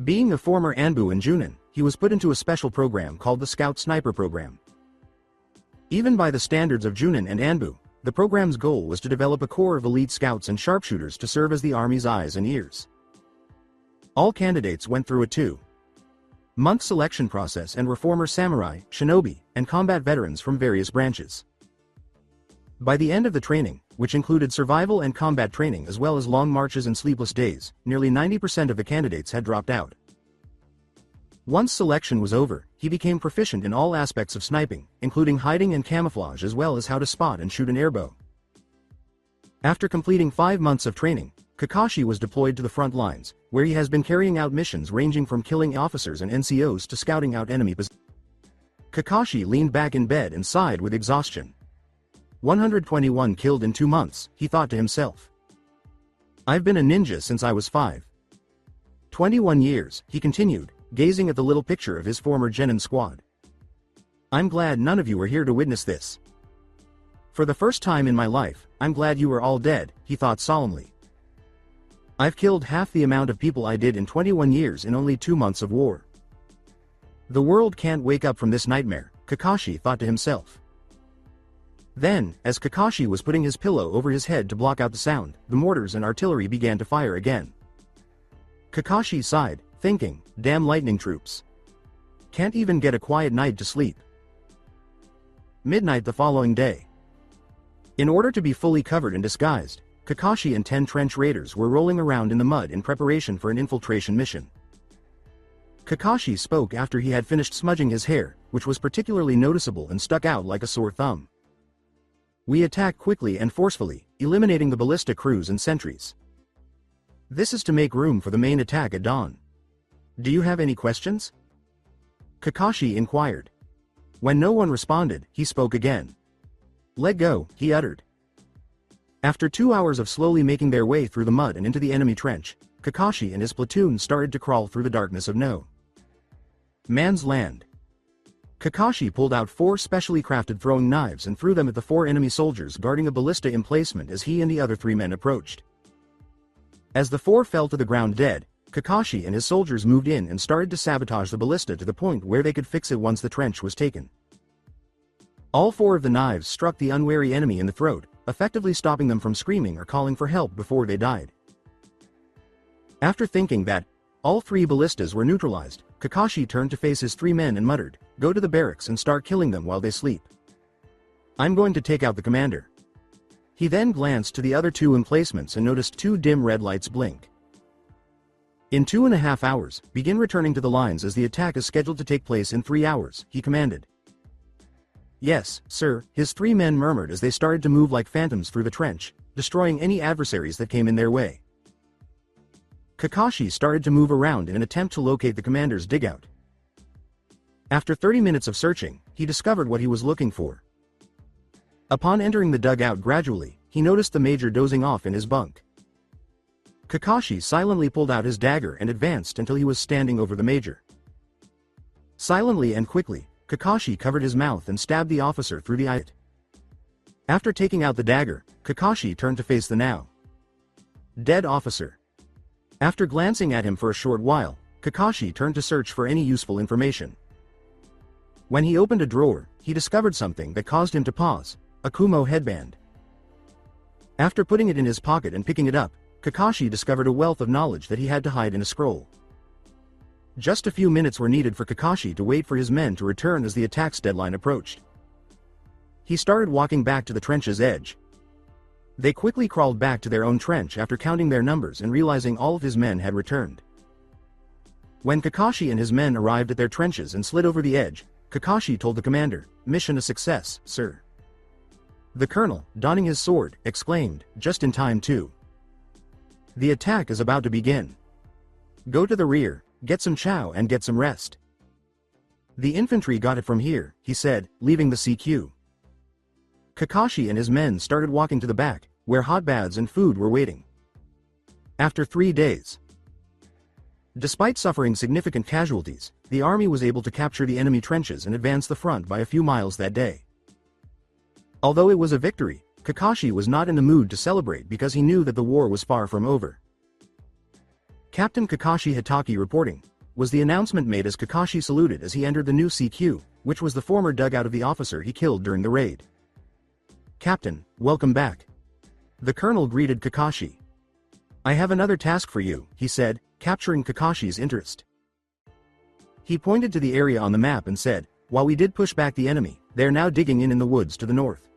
Being a former Anbu and Junin, he was put into a special program called the Scout Sniper Program. Even by the standards of Junin and Anbu, the program's goal was to develop a corps of elite scouts and sharpshooters to serve as the army's eyes and ears. All candidates went through a 2-month selection process and were former samurai, shinobi, and combat veterans from various branches. By the end of the training, which included survival and combat training as well as long marches and sleepless days, nearly 90% of the candidates had dropped out. Once selection was over, he became proficient in all aspects of sniping, including hiding and camouflage as well as how to spot and shoot an airbow. After completing 5 months of training, Kakashi was deployed to the front lines, where he has been carrying out missions ranging from killing officers and NCOs to scouting out enemy positions. Kakashi leaned back in bed and sighed with exhaustion. 121 killed in 2 months, he thought to himself. "I've been a ninja since I was 5. 21 years, he continued, gazing at the little picture of his former genin squad. "I'm glad none of you are here to witness this. For the first time in my life, I'm glad you are all dead," he thought solemnly. "I've killed half the amount of people I did in 21 years in only 2 months of war. The world can't wake up from this nightmare," Kakashi thought to himself. Then, as Kakashi was putting his pillow over his head to block out the sound, the mortars and artillery began to fire again. Kakashi sighed, thinking, "Damn lightning troops. Can't even get a quiet night to sleep." Midnight the following day. In order to be fully covered and disguised, Kakashi and 10 trench raiders were rolling around in the mud in preparation for an infiltration mission. Kakashi spoke after he had finished smudging his hair, which was particularly noticeable and stuck out like a sore thumb. "We attack quickly and forcefully, eliminating the ballista crews and sentries. This is to make room for the main attack at dawn. Do you have any questions?" Kakashi inquired. When no one responded, he spoke again. "Let go," he uttered. After 2 hours of slowly making their way through the mud and into the enemy trench, Kakashi and his platoon started to crawl through the darkness of no man's land. Kakashi pulled out 4 specially crafted throwing knives and threw them at the 4 enemy soldiers guarding a ballista emplacement as he and the other 3 men approached. As the 4 fell to the ground dead, Kakashi and his soldiers moved in and started to sabotage the ballista to the point where they could fix it once the trench was taken. All 4 of the knives struck the unwary enemy in the throat, effectively stopping them from screaming or calling for help before they died. After thinking that all 3 ballistas were neutralized, Kakashi turned to face his 3 men and muttered, "Go to the barracks and start killing them while they sleep. I'm going to take out the commander." He then glanced to the other 2 emplacements and noticed 2 dim red lights blink. "In 2.5 hours, begin returning to the lines as the attack is scheduled to take place in 3 hours, he commanded. "Yes, sir," his 3 men murmured as they started to move like phantoms through the trench, destroying any adversaries that came in their way. Kakashi started to move around in an attempt to locate the commander's digout. After 30 minutes of searching, he discovered what he was looking for. Upon entering the dugout gradually, he noticed the major dozing off in his bunk. Kakashi silently pulled out his dagger and advanced until he was standing over the major. Silently and quickly, Kakashi covered his mouth and stabbed the officer through the eye. After taking out the dagger, Kakashi turned to face the now dead officer. After glancing at him for a short while, Kakashi turned to search for any useful information. When he opened a drawer, he discovered something that caused him to pause: a Kumo headband. After putting it in his pocket and picking it up, Kakashi discovered a wealth of knowledge that he had to hide in a scroll. Just a few minutes were needed for Kakashi to wait for his men to return as the attack's deadline approached. He started walking back to the trench's edge. They quickly crawled back to their own trench after counting their numbers and realizing all of his men had returned. When Kakashi and his men arrived at their trenches and slid over the edge, Kakashi told the commander, "Mission a success, sir." The colonel, donning his sword, exclaimed, "Just in time too. The attack is about to begin. Go to the rear, get some chow and get some rest." "The infantry got it from here," he said, leaving the CQ. Kakashi and his men started walking to the back, where hot baths and food were waiting. After 3 days, despite suffering significant casualties, the army was able to capture the enemy trenches and advance the front by a few miles that day. Although it was a victory, Kakashi was not in the mood to celebrate because he knew that the war was far from over. "Captain Kakashi Hitaki reporting," was the announcement made as Kakashi saluted as he entered the new CQ, which was the former dugout of the officer he killed during the raid. "Captain, welcome back." The colonel greeted Kakashi. "I have another task for you," he said, capturing Kakashi's interest. He pointed to the area on the map and said, "While we did push back the enemy, they are now digging in the woods to the north.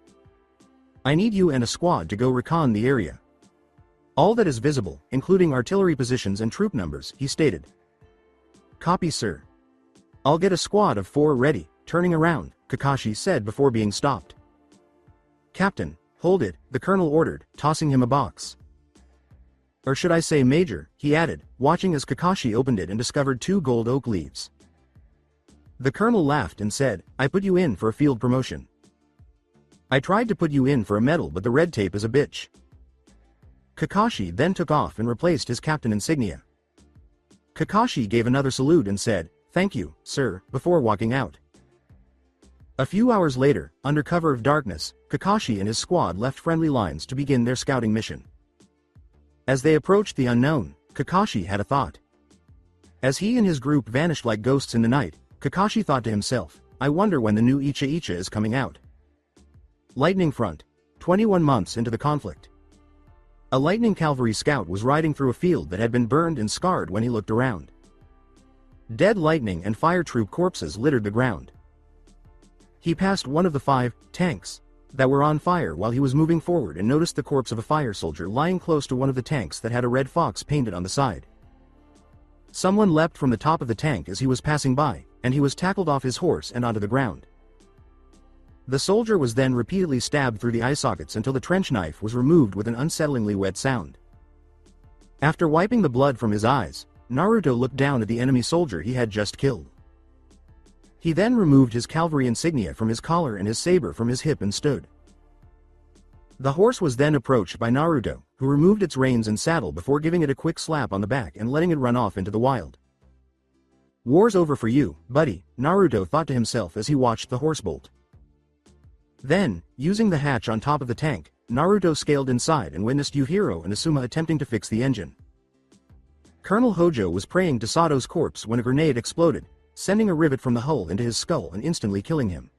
I need you and a squad to go recon the area. All that is visible, including artillery positions and troop numbers," he stated. "Copy, sir. I'll get a squad of 4 ready." Turning around, Kakashi said before being stopped. "Captain, hold it," the colonel ordered, tossing him a box. "Or should I say major," he added, watching as Kakashi opened it and discovered 2 gold oak leaves. The colonel laughed and said, "I put you in for a field promotion. I tried to put you in for a medal, but the red tape is a bitch." Kakashi then took off and replaced his captain insignia. Kakashi gave another salute and said, "Thank you, sir," before walking out. A few hours later, under cover of darkness, Kakashi and his squad left friendly lines to begin their scouting mission. As they approached the unknown, Kakashi had a thought. As he and his group vanished like ghosts in the night, Kakashi thought to himself, "I wonder when the new Icha Icha is coming out." Lightning Front. 21 months into the conflict. A lightning cavalry scout was riding through a field that had been burned and scarred when he looked around. Dead lightning and fire troop corpses littered the ground. He passed one of the 5 tanks that were on fire while he was moving forward and noticed the corpse of a fire soldier lying close to one of the tanks that had a red fox painted on the side. Someone leapt from the top of the tank as he was passing by, and he was tackled off his horse and onto the ground. The soldier was then repeatedly stabbed through the eye sockets until the trench knife was removed with an unsettlingly wet sound. After wiping the blood from his eyes, Naruto looked down at the enemy soldier he had just killed. He then removed his cavalry insignia from his collar and his saber from his hip and stood. The horse was then approached by Naruto, who removed its reins and saddle before giving it a quick slap on the back and letting it run off into the wild. "War's over for you, buddy," Naruto thought to himself as he watched the horse bolt. Then, using the hatch on top of the tank, Naruto scaled inside and witnessed Yuhiro and Asuma attempting to fix the engine. Colonel Hojo was praying to Sato's corpse when a grenade exploded, sending a rivet from the hull into his skull and instantly killing him.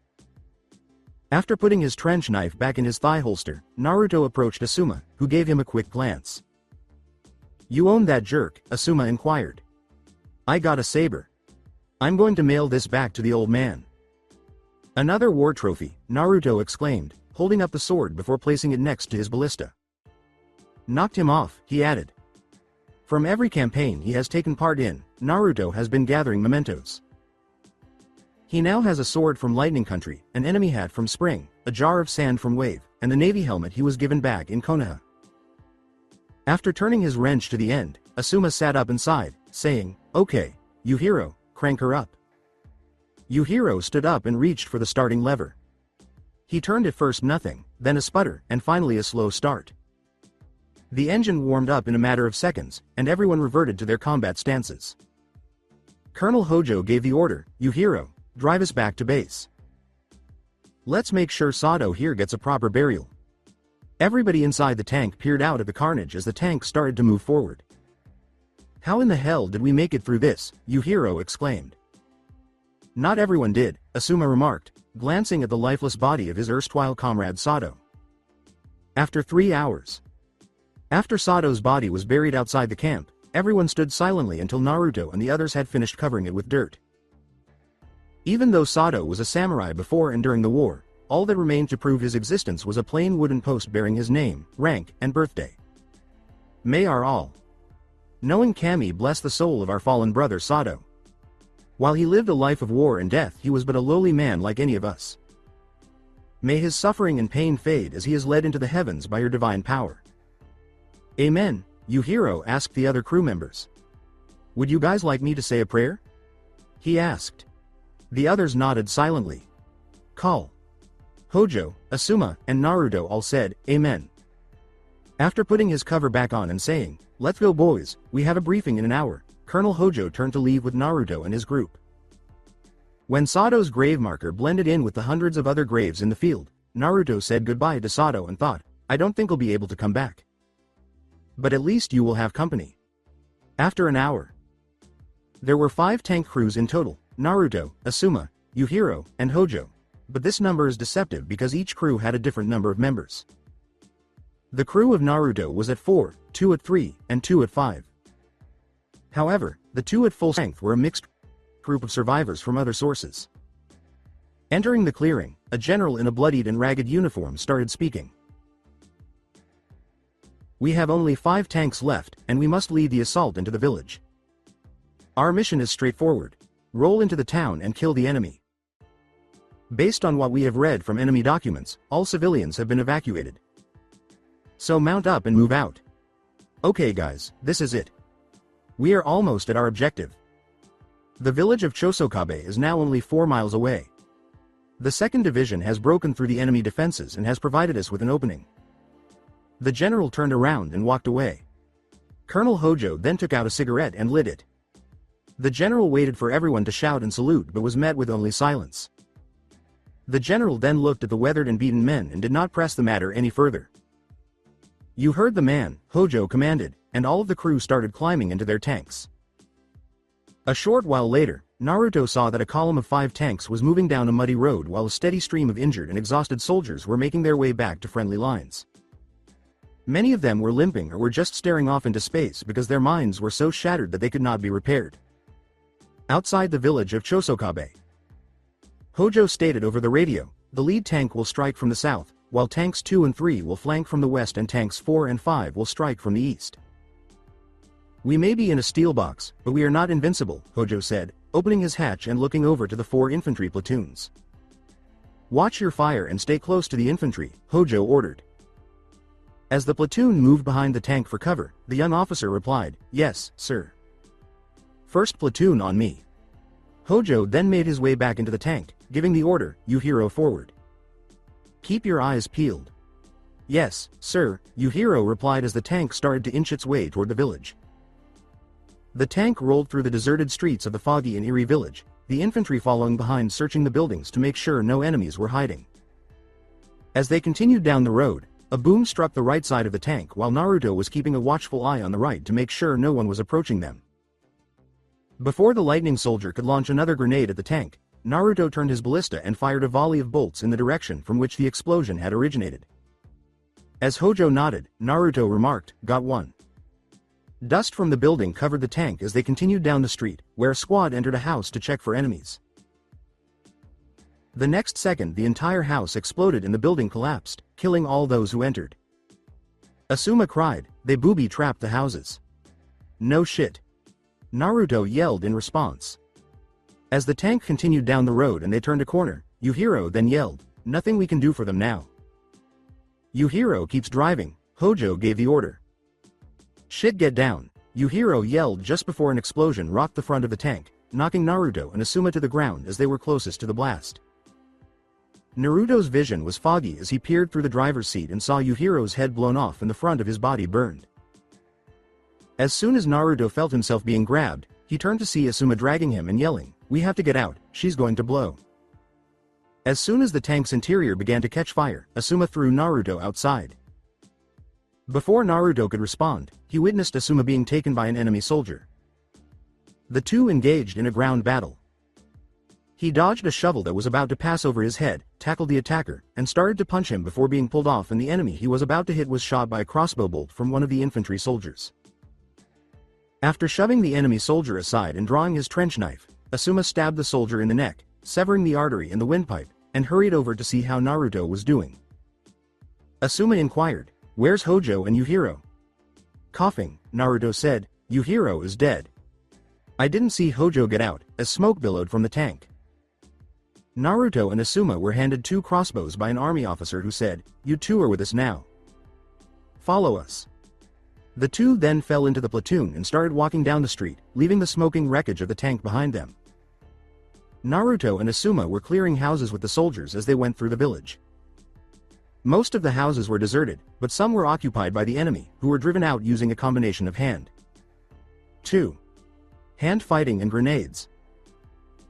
After putting his trench knife back in his thigh holster, Naruto approached Asuma, who gave him a quick glance. "You own that jerk?" Asuma inquired. "I got a saber. I'm going to mail this back to the old man." "Another war trophy," Naruto exclaimed, holding up the sword before placing it next to his ballista. "Knocked him off," he added. From every campaign he has taken part in, Naruto has been gathering mementos. He now has a sword from Lightning Country, an enemy hat from Spring, a jar of sand from Wave, and the navy helmet he was given back in Konoha. After turning his wrench to the end, Asuma sat up inside, saying, "Okay, Yujiro, crank her up." Yujiro stood up and reached for the starting lever. He turned at first nothing, then a sputter, and finally a slow start. The engine warmed up in a matter of seconds, and everyone reverted to their combat stances. Colonel Hojo gave the order, "Yujiro, drive us back to base. Let's make sure Sato here gets a proper burial." Everybody inside the tank peered out at the carnage as the tank started to move forward. "How in the hell did we make it through this?" Yujiro exclaimed. "Not everyone did," Asuma remarked, glancing at the lifeless body of his erstwhile comrade Sato. After 3 hours. After Sato's body was buried outside the camp, everyone stood silently until Naruto and the others had finished covering it with dirt. Even though Sato was a samurai before and during the war, all that remained to prove his existence was a plain wooden post bearing his name, rank, and birthday. May our all knowing Kami bless the soul of our fallen brother Sato. While he lived a life of war and death, he was but a lowly man like any of us. May his suffering and pain fade as he is led into the heavens by your divine power. Amen, Yujiro asked the other crew members. "Would you guys like me to say a prayer?" he asked. The others nodded silently. Call. Hojo, Asuma, and Naruto all said, "Amen." After putting his cover back on and saying, "Let's go boys, we have a briefing in an hour," Colonel Hojo turned to leave with Naruto and his group. When Sato's grave marker blended in with the hundreds of other graves in the field, Naruto said goodbye to Sato and thought, "I don't think I'll be able to come back. But at least you will have company." After an hour, there were 5 tank crews in total: Naruto, Asuma, Yujiro, and Hojo. But this number is deceptive because each crew had a different number of members. The crew of Naruto was at 4, 2 at 3, and 2 at 5. However, the 2 at full strength were a mixed group of survivors from other sources. Entering the clearing, a general in a bloodied and ragged uniform started speaking. "We have only 5 tanks left, and we must lead the assault into the village. Our mission is straightforward. Roll into the town and kill the enemy. Based on what we have read from enemy documents, all civilians have been evacuated. So mount up and move out. Okay guys, this is it. We are almost at our objective. The village of Chosokabe is now only 4 miles away. The 2nd Division has broken through the enemy defenses and has provided us with an opening." The general turned around and walked away. Colonel Hojo then took out a cigarette and lit it. The general waited for everyone to shout and salute but was met with only silence. The general then looked at the weathered and beaten men and did not press the matter any further. "You heard the man," Hojo commanded, and all of the crew started climbing into their tanks. A short while later, Naruto saw that a column of 5 tanks was moving down a muddy road while a steady stream of injured and exhausted soldiers were making their way back to friendly lines. Many of them were limping or were just staring off into space because their minds were so shattered that they could not be repaired. Outside the village of Chosokabe, Hojo stated over the radio, "The lead tank will strike from the south, while tanks 2 and 3 will flank from the west and tanks 4 and 5 will strike from the east. We may be in a steel box, but we are not invincible," Hojo said, opening his hatch and looking over to the 4 infantry platoons. "Watch your fire and stay close to the infantry," Hojo ordered. As the platoon moved behind the tank for cover, the young officer replied, "Yes, sir. First platoon on me." Hojo then made his way back into the tank, giving the order, "Yujiro forward. Keep your eyes peeled." "Yes, sir," Yujiro replied as the tank started to inch its way toward the village. The tank rolled through the deserted streets of the foggy and eerie village, the infantry following behind searching the buildings to make sure no enemies were hiding. As they continued down the road, a boom struck the right side of the tank while Naruto was keeping a watchful eye on the right to make sure no one was approaching them. Before the lightning soldier could launch another grenade at the tank, Naruto turned his ballista and fired a volley of bolts in the direction from which the explosion had originated. As Hojo nodded, Naruto remarked, "Got one." Dust from the building covered the tank as they continued down the street, where a squad entered a house to check for enemies. The next second the entire house exploded and the building collapsed, killing all those who entered. Asuma cried, "They booby-trapped the houses." "No shit." Naruto yelled in response. As the tank continued down the road and they turned a corner, Yujiro then yelled, "Nothing we can do for them now." "Yujiro keeps driving," Hojo gave the order. Shit, get down, Yujiro yelled just before an explosion rocked the front of the tank, knocking Naruto and Asuma to the ground as they were closest to the blast. Naruto's vision was foggy as he peered through the driver's seat and saw Yuhiro's head blown off and the front of his body burned. As soon as Naruto felt himself being grabbed, he turned to see Asuma dragging him and yelling, "We have to get out, she's going to blow." As soon as the tank's interior began to catch fire, Asuma threw Naruto outside. Before Naruto could respond, he witnessed Asuma being taken by an enemy soldier. The two engaged in a ground battle. He dodged a shovel that was about to pass over his head, tackled the attacker, and started to punch him before being pulled off, and the enemy he was about to hit was shot by a crossbow bolt from one of the infantry soldiers. After shoving the enemy soldier aside and drawing his trench knife, Asuma stabbed the soldier in the neck, severing the artery in the windpipe, and hurried over to see how Naruto was doing. Asuma inquired, "Where's Hojo and Yujiro?" Coughing, Naruto said, "Yujiro is dead. I didn't see Hojo get out," as smoke billowed from the tank. Naruto and Asuma were handed 2 crossbows by an army officer who said, "You two are with us now. Follow us." The two then fell into the platoon and started walking down the street, leaving the smoking wreckage of the tank behind them. Naruto and Asuma were clearing houses with the soldiers as they went through the village. Most of the houses were deserted, but some were occupied by the enemy, who were driven out using a combination of hand fighting and grenades.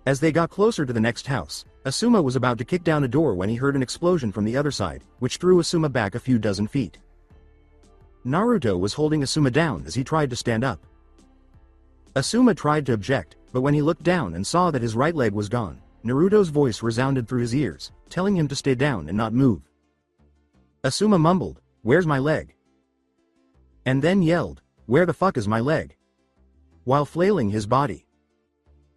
As they got closer to the next house, Asuma was about to kick down a door when he heard an explosion from the other side, which threw Asuma back a few dozen feet. Naruto was holding Asuma down as he tried to stand up. Asuma tried to object, but when he looked down and saw that his right leg was gone, Naruto's voice resounded through his ears, telling him to stay down and not move. Asuma mumbled, "Where's my leg?" and then yelled, "Where the fuck is my leg?" while flailing his body.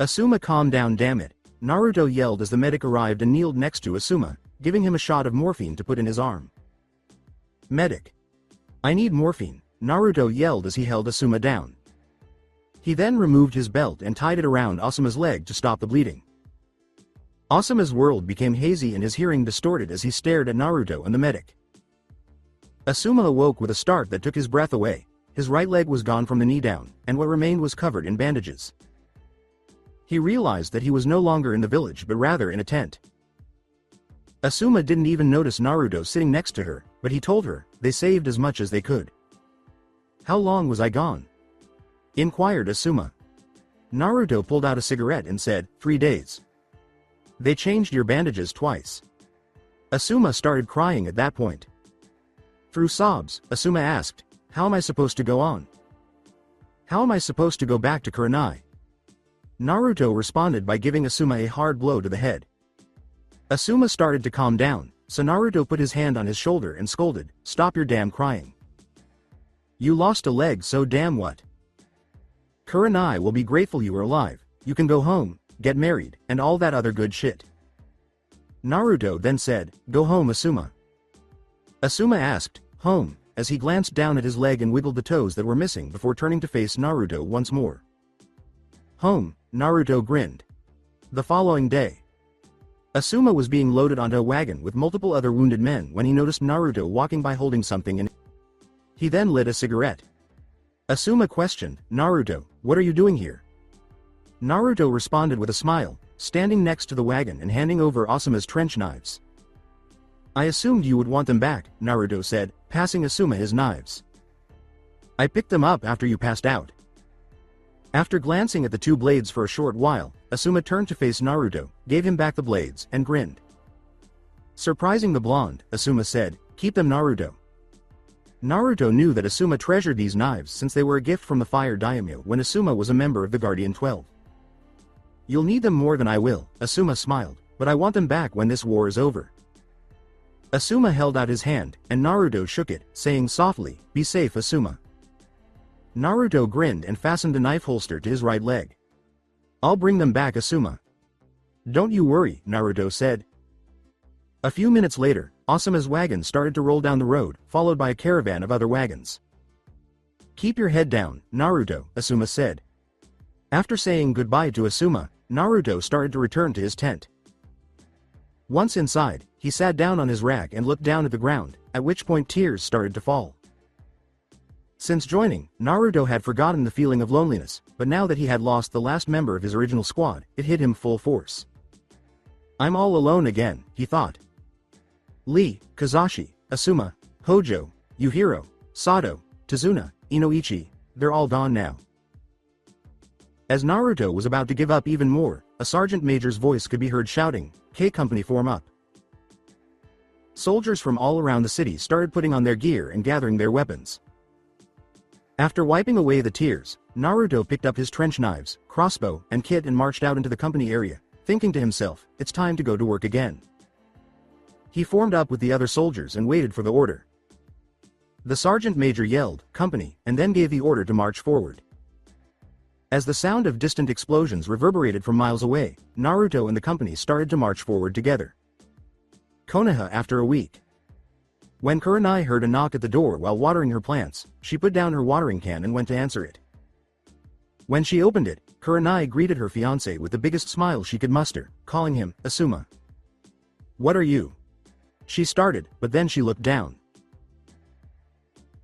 "Asuma, calm down, damn it," Naruto yelled as the medic arrived and kneeled next to Asuma, giving him a shot of morphine to put in his arm. "Medic. I need morphine," Naruto yelled as he held Asuma down. He then removed his belt and tied it around Asuma's leg to stop the bleeding. Asuma's world became hazy and his hearing distorted as he stared at Naruto and the medic. Asuma awoke with a start that took his breath away. His right leg was gone from the knee down, and what remained was covered in bandages. He realized that he was no longer in the village but rather in a tent. Asuma didn't even notice Naruto sitting next to her, but he told her, "They saved as much as they could." "How long was I gone?" inquired Asuma. Naruto pulled out a cigarette and said, 3 days. "They changed your bandages twice." Asuma started crying at that point. Through sobs, Asuma asked, "How am I supposed to go on? How am I supposed to go back to Kurenai?" Naruto responded by giving Asuma a hard blow to the head. Asuma started to calm down, so Naruto put his hand on his shoulder and scolded, "Stop your damn crying. You lost a leg, so damn what? Kurenai will be grateful you were alive. You can go home, get married, and all that other good shit." Naruto then said, "Go home, Asuma." Asuma asked, "Home?" as he glanced down at his leg and wiggled the toes that were missing before turning to face Naruto once more. "Home," Naruto grinned. The following day, Asuma was being loaded onto a wagon with multiple other wounded men when he noticed Naruto walking by holding something in. He then lit a cigarette. Asuma questioned, "Naruto, what are you doing here?" Naruto responded with a smile, standing next to the wagon and handing over Asuma's trench knives. "I assumed you would want them back," Naruto said, passing Asuma his knives. "I picked them up after you passed out." After glancing at the 2 blades for a short while, Asuma turned to face Naruto, gave him back the blades, and grinned. Surprising the blonde, Asuma said, "Keep them, Naruto." Naruto knew that Asuma treasured these knives since they were a gift from the Fire Daimyo when Asuma was a member of the Guardian 12. "You'll need them more than I will," Asuma smiled, "but I want them back when this war is over." Asuma held out his hand, and Naruto shook it, saying softly, "Be safe, Asuma." Naruto grinned and fastened a knife holster to his right leg. "I'll bring them back, Asuma." "Don't you worry," Naruto said. A few minutes later, Asuma's wagon started to roll down the road, followed by a caravan of other wagons. "Keep your head down, Naruto," Asuma said. After saying goodbye to Asuma, Naruto started to return to his tent. Once inside, he sat down on his rack and looked down at the ground, at which point tears started to fall. Since joining, Naruto had forgotten the feeling of loneliness, but now that he had lost the last member of his original squad, it hit him full force. I'm all alone again, he thought. Lee, Kazashi, Asuma, Hojo, Yuhiro, Sato, Tazuna, Inoichi, they're all gone now. As Naruto was about to give up even more, a sergeant major's voice could be heard shouting, K Company form up. Soldiers from all around the city started putting on their gear and gathering their weapons. After wiping away the tears, Naruto picked up his trench knives, crossbow, and kit and marched out into the company area, thinking to himself, it's time to go to work again. He formed up with the other soldiers and waited for the order. The sergeant major yelled, company, and then gave the order to march forward. As the sound of distant explosions reverberated from miles away, Naruto and the company started to march forward together. Konoha after a week. When Kurenai heard a knock at the door while watering her plants, she put down her watering can and went to answer it. When she opened it, Kurenai greeted her fiancé with the biggest smile she could muster, calling him, Asuma. What are you? She started, but then she looked down.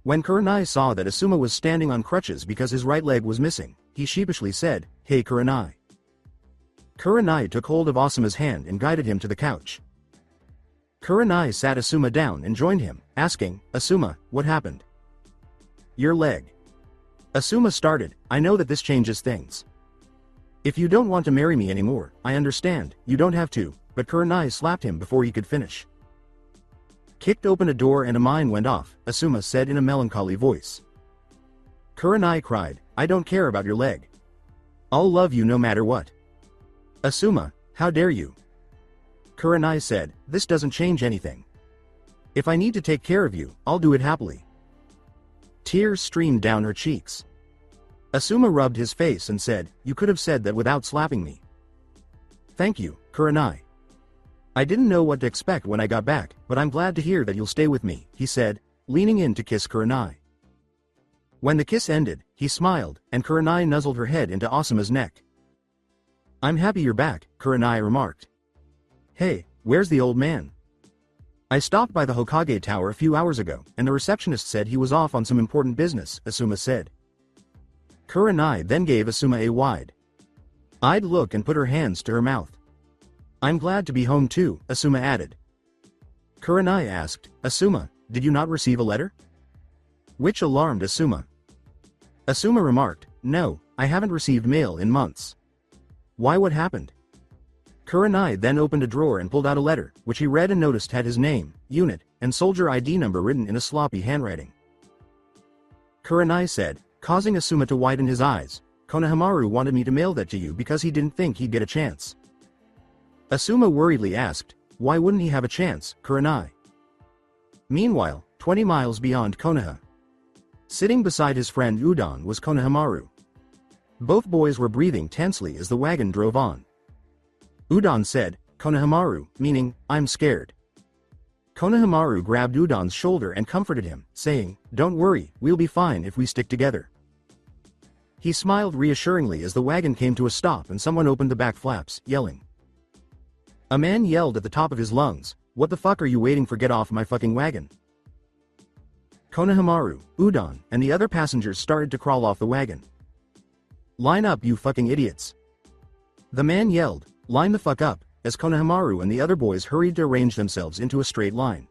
When Kurenai saw that Asuma was standing on crutches because his right leg was missing, he sheepishly said, Hey Kurenai. Kurenai took hold of Asuma's hand and guided him to the couch. Kurenai sat Asuma down and joined him, asking, Asuma, what happened? Your leg. Asuma started, I know that this changes things. If you don't want to marry me anymore, I understand, you don't have to, but Kurenai slapped him before he could finish. Kicked open a door and a mine went off, Asuma said in a melancholy voice. Kurenai cried, I don't care about your leg. I'll love you no matter what. Asuma, how dare you? Kurenai said, this doesn't change anything. If I need to take care of you, I'll do it happily. Tears streamed down her cheeks. Asuma rubbed his face and said, you could have said that without slapping me. Thank you, Kurenai. I didn't know what to expect when I got back, but I'm glad to hear that you'll stay with me, he said, leaning in to kiss Kurenai. When the kiss ended, he smiled, and Kurenai nuzzled her head into Asuma's neck. I'm happy you're back, Kurenai remarked. Hey, where's the old man? I stopped by the Hokage Tower a few hours ago, and the receptionist said he was off on some important business, Asuma said. Kurenai then gave Asuma a wide-eyed look and put her hands to her mouth. I'm glad to be home too, Asuma added. Kurenai asked, Asuma, did you not receive a letter? Which alarmed Asuma. Asuma remarked, no, I haven't received mail in months. Why, what happened? Kurenai then opened a drawer and pulled out a letter, which he read and noticed had his name, unit, and soldier ID number written in a sloppy handwriting. Kurenai said, causing Asuma to widen his eyes, Konohamaru wanted me to mail that to you because he didn't think he'd get a chance. Asuma worriedly asked, why wouldn't he have a chance, Kurenai? Meanwhile, 20 miles beyond Konoha. Sitting beside his friend Udon was Konohamaru. Both boys were breathing tensely as the wagon drove on. Udon said, Konohamaru, meaning, I'm scared. Konohamaru grabbed Udon's shoulder and comforted him, saying, don't worry, we'll be fine if we stick together. He smiled reassuringly as the wagon came to a stop and someone opened the back flaps, yelling. A man yelled at the top of his lungs, what the fuck are you waiting for, get off my fucking wagon. Konohamaru, Udon, and the other passengers started to crawl off the wagon. Line up, you fucking idiots. The man yelled, line the fuck up, as Konohamaru and the other boys hurried to arrange themselves into a straight line.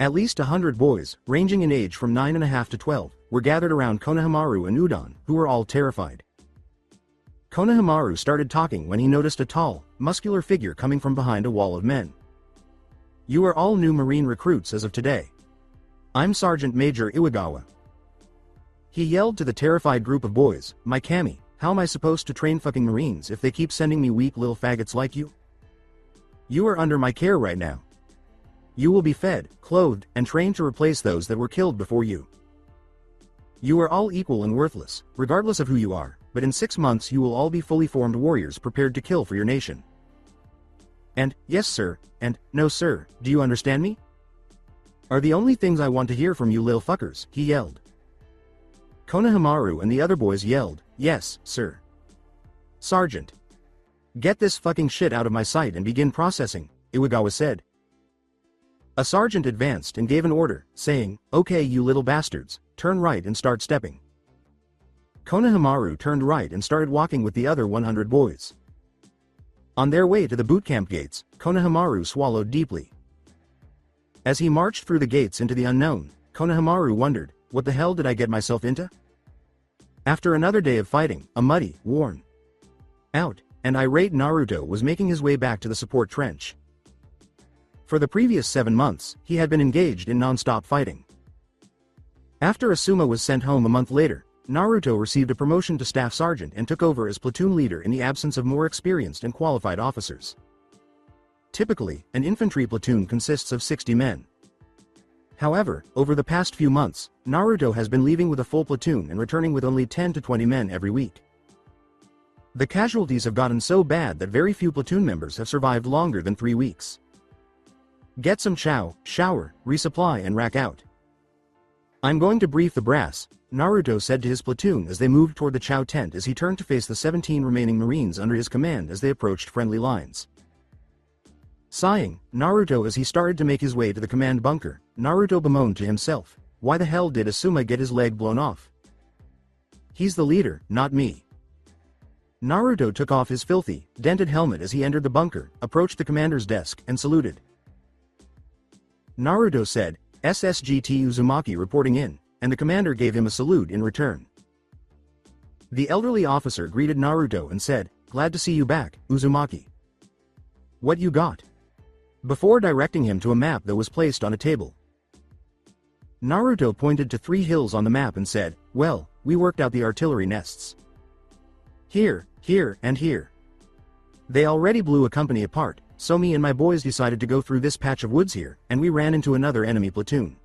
At least 100 boys, ranging in age from 9.5 to 12, were gathered around Konohamaru and Udon, who were all terrified. Konohamaru started talking when he noticed a tall, muscular figure coming from behind a wall of men. You are all new Marine recruits as of today. I'm Sergeant Major Iwagawa. He yelled to the terrified group of boys, my Kami, how am I supposed to train fucking Marines if they keep sending me weak little faggots like you? You are under my care right now. You will be fed, clothed, and trained to replace those that were killed before you. You are all equal and worthless, regardless of who you are, but in 6 months you will all be fully formed warriors prepared to kill for your nation. And, yes sir, and, no sir, do you understand me? Are the only things I want to hear from you lil fuckers, he yelled. Konohamaru and the other boys yelled, yes, sir. Sergeant. Get this fucking shit out of my sight and begin processing, Iwagawa said. A sergeant advanced and gave an order, saying, okay you little bastards, turn right and start stepping. Konohamaru turned right and started walking with the other 100 boys. On their way to the boot camp gates, Konohamaru swallowed deeply. As he marched through the gates into the unknown, Konohamaru wondered, what the hell did I get myself into? After another day of fighting, a muddy, worn out, and irate Naruto was making his way back to the support trench. For the previous 7 months, he had been engaged in non-stop fighting. After Asuma was sent home a month later, Naruto received a promotion to staff sergeant and took over as platoon leader in the absence of more experienced and qualified officers. Typically, an infantry platoon consists of 60 men. However, over the past few months, Naruto has been leaving with a full platoon and returning with only 10 to 20 men every week. The casualties have gotten so bad that very few platoon members have survived longer than 3 weeks. Get some chow, shower, resupply and rack out. I'm going to brief the brass, Naruto said to his platoon as they moved toward the chow tent as he turned to face the 17 remaining Marines under his command as they approached friendly lines. Sighing, Naruto as he started to make his way to the command bunker, Naruto bemoaned to himself, why the hell did Asuma get his leg blown off? He's the leader, not me. Naruto took off his filthy, dented helmet as he entered the bunker, approached the commander's desk, and saluted. Naruto said, SSGT Uzumaki reporting in, and the commander gave him a salute in return. The elderly officer greeted Naruto and said, glad to see you back, Uzumaki. What you got? Before directing him to a map that was placed on a table. Naruto pointed to 3 hills on the map and said, well, we worked out the artillery nests. Here, here, and here. They already blew a company apart, so me and my boys decided to go through this patch of woods here, and we ran into another enemy platoon.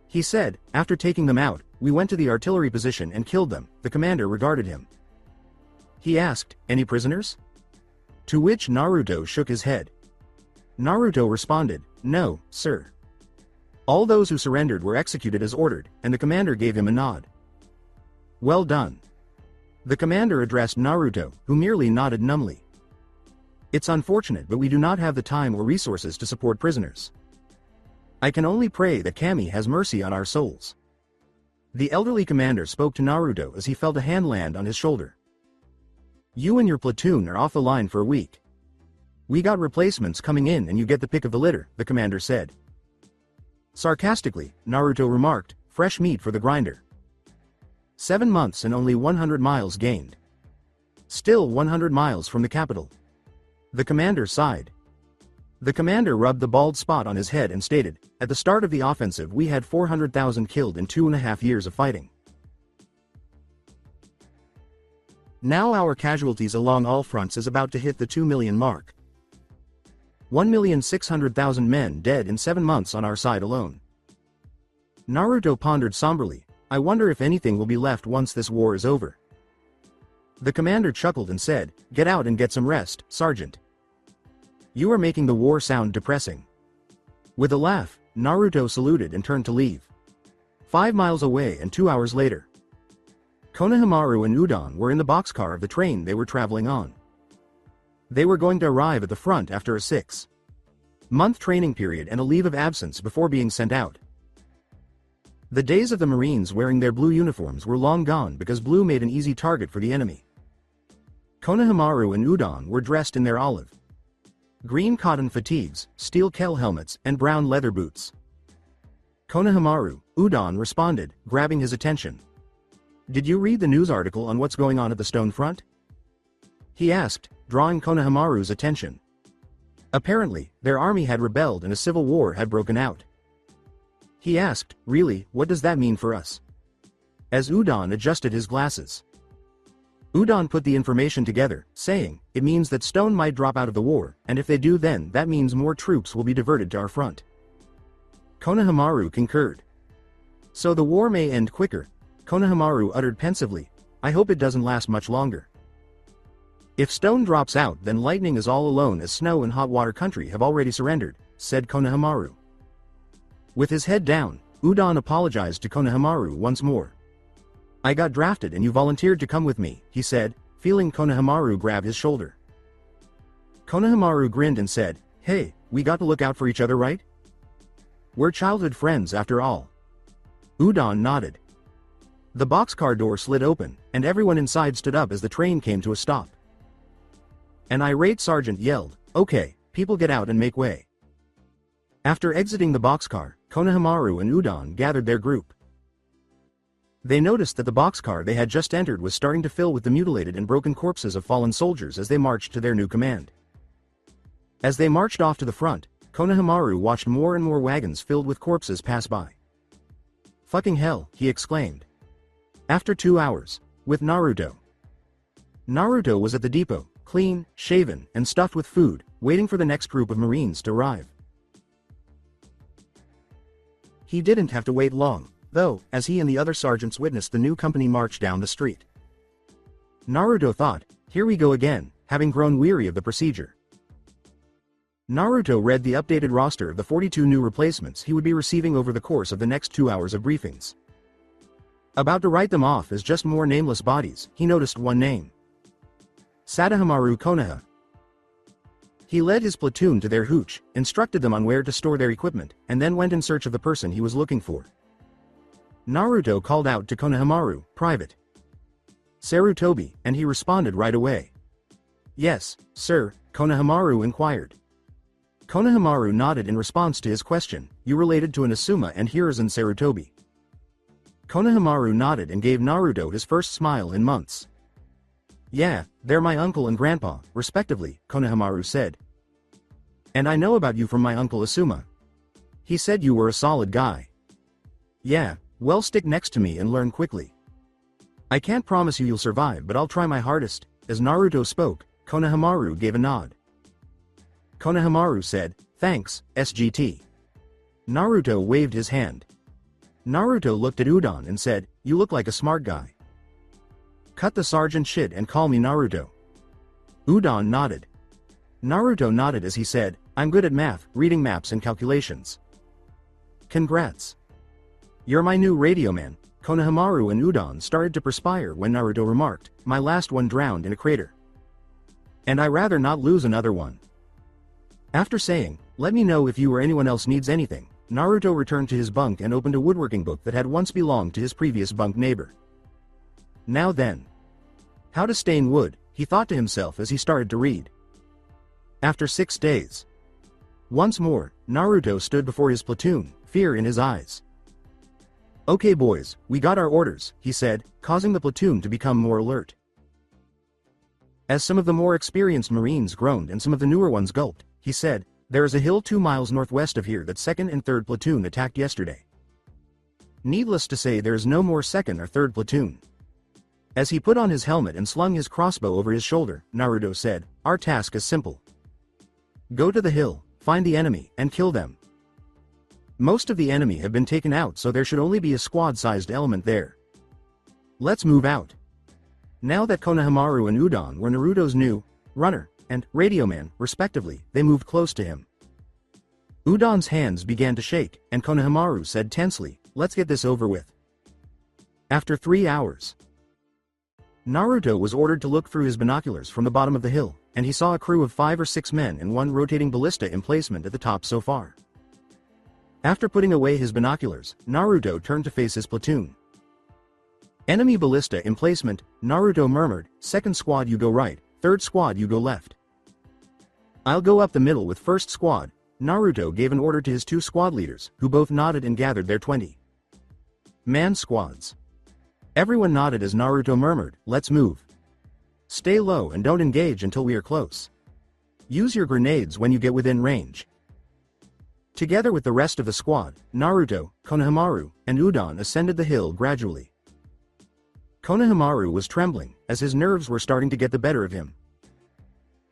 He said, after taking them out, we went to the artillery position and killed them. The commander regarded him. He asked, any prisoners? To which Naruto shook his head. Naruto responded, no, sir. All those who surrendered were executed as ordered, and the commander gave him a nod. Well done. The commander addressed Naruto, who merely nodded numbly. It's unfortunate, but we do not have the time or resources to support prisoners. I can only pray that Kami has mercy on our souls. The elderly commander spoke to Naruto as he felt a hand land on his shoulder. You and your platoon are off the line for a week. We got replacements coming in and you get the pick of the litter, the commander said. Sarcastically, Naruto remarked, fresh meat for the grinder. 7 months and only 100 miles gained. Still 100 miles from the capital. The commander sighed. The commander rubbed the bald spot on his head and stated, at the start of the offensive we had 400,000 killed in 2.5 years of fighting. Now our casualties along all fronts is about to hit the 2 million mark. 1,600,000 men dead in 7 months on our side alone. Naruto pondered somberly, I wonder if anything will be left once this war is over. The commander chuckled and said, get out and get some rest, Sergeant. You are making the war sound depressing. With a laugh, Naruto saluted and turned to leave. 5 miles away and 2 hours later. Konohamaru and Udon were in the boxcar of the train they were traveling on. They were going to arrive at the front after a 6-month training period and a leave of absence before being sent out. The days of the Marines wearing their blue uniforms were long gone because blue made an easy target for the enemy. Konohamaru and Udon were dressed in their olive green cotton fatigues, steel kell helmets, and brown leather boots. Konohamaru, Udon responded, grabbing his attention. Did you read the news article on what's going on at the Stone Front? He asked, drawing Konohamaru's attention. Apparently, their army had rebelled and a civil war had broken out. He asked, really, what does that mean for us? As Udon adjusted his glasses. Udon put the information together, saying, it means that Stone might drop out of the war, and if they do then that means more troops will be diverted to our front. Konohamaru concurred. So the war may end quicker, Konohamaru uttered pensively, I hope it doesn't last much longer. If Stone drops out then Lightning is all alone as Snow and Hot Water Country have already surrendered, said Konohamaru. With his head down, Udon apologized to Konohamaru once more. I got drafted and you volunteered to come with me, he said, feeling Konohamaru grab his shoulder. Konohamaru grinned and said, hey, we got to look out for each other, right? We're childhood friends after all. Udon nodded. The boxcar door slid open, and everyone inside stood up as the train came to a stop. An irate sergeant yelled, "Okay, people get out and make way." After exiting the boxcar, Konohamaru and Udon gathered their group. They noticed that the boxcar they had just entered was starting to fill with the mutilated and broken corpses of fallen soldiers as they marched to their new command. As they marched off to the front, Konohamaru watched more and more wagons filled with corpses pass by. "Fucking hell," he exclaimed. After 2 hours, with Naruto. Naruto was at the depot, clean, shaven, and stuffed with food, waiting for the next group of Marines to arrive. He didn't have to wait long, though, as he and the other sergeants witnessed the new company march down the street. Naruto thought, "Here we go again," having grown weary of the procedure. Naruto read the updated roster of the 42 new replacements he would be receiving over the course of the next 2 hours of briefings. About to write them off as just more nameless bodies, he noticed one name. Sadahamaru Konoha. He led his platoon to their hooch, instructed them on where to store their equipment, and then went in search of the person he was looking for. Naruto called out to Konohamaru, "Private Sarutobi," and he responded right away. "Yes, sir," Konohamaru inquired. Konohamaru nodded in response to his question, "You related to an Asuma and Hiruzen Sarutobi?" Konohamaru nodded and gave Naruto his first smile in months. "Yeah, they're my uncle and grandpa, respectively," Konohamaru said. "And I know about you from my uncle Asuma. He said you were a solid guy." "Yeah, well, stick next to me and learn quickly. I can't promise you'll survive, but I'll try my hardest." As Naruto spoke, Konohamaru gave a nod. Konohamaru said, "Thanks, SGT." Naruto waved his hand. Naruto looked at Udon and said, "You look like a smart guy. Cut the sergeant shit and call me Naruto." Udon nodded. Naruto nodded as he said, "I'm good at math, reading maps and calculations." "Congrats. You're my new radio man." Konohamaru and Udon started to perspire when Naruto remarked, "My last one drowned in a crater. And I rather not lose another one." After saying, "Let me know if you or anyone else needs anything," Naruto returned to his bunk and opened a woodworking book that had once belonged to his previous bunk neighbor. Now then. How to stain wood, he thought to himself as he started to read. After 6 days. Once more, Naruto stood before his platoon, fear in his eyes. "Okay boys, we got our orders," he said, causing the platoon to become more alert. As some of the more experienced Marines groaned and some of the newer ones gulped, he said, "There is a hill 2 miles northwest of here that 2nd and 3rd platoon attacked yesterday. Needless to say, there is no more 2nd or 3rd platoon." As he put on his helmet and slung his crossbow over his shoulder, Naruto said, "Our task is simple. Go to the hill, find the enemy, and kill them. Most of the enemy have been taken out, so there should only be a squad-sized element there. Let's move out." Now that Konohamaru and Udon were Naruto's new runner and radio man, respectively, they moved close to him. Udon's hands began to shake, and Konohamaru said tensely, "Let's get this over with." After 3 hours, Naruto was ordered to look through his binoculars from the bottom of the hill, and he saw a crew of 5 or 6 men and 1 rotating ballista emplacement at the top so far. After putting away his binoculars, Naruto turned to face his platoon. "Enemy ballista emplacement," Naruto murmured, "2nd squad you go right, 3rd squad you go left. I'll go up the middle with 1st squad." Naruto gave an order to his 2 squad leaders, who both nodded and gathered their 20-man squads. Everyone nodded as Naruto murmured, "Let's move. Stay low and don't engage until we are close. Use your grenades when you get within range." Together with the rest of the squad, Naruto, Konohamaru, and Udon ascended the hill gradually. Konohamaru was trembling, as his nerves were starting to get the better of him.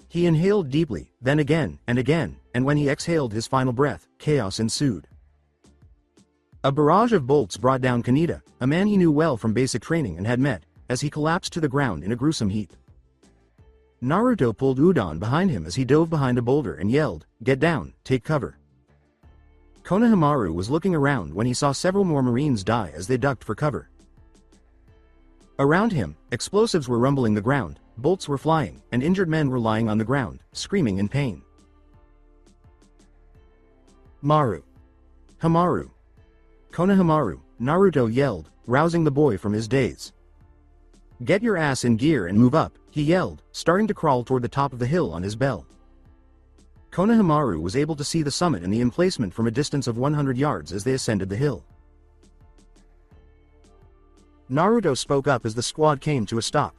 He inhaled deeply, then again, and when he exhaled his final breath, chaos ensued. A barrage of bolts brought down Kaneda, a man he knew well from basic training and had met, as he collapsed to the ground in a gruesome heap. Naruto pulled Udon behind him as he dove behind a boulder and yelled, "Get down, take cover." Konohamaru was looking around when he saw several more Marines die as they ducked for cover. Around him, explosives were rumbling the ground, bolts were flying, and injured men were lying on the ground, screaming in pain. Hamaru. Konohamaru, Naruto yelled, rousing the boy from his daze. "Get your ass in gear and move up," he yelled, starting to crawl toward the top of the hill on his bell. Konohamaru was able to see the summit and the emplacement from a distance of 100 yards as they ascended the hill. Naruto spoke up as the squad came to a stop.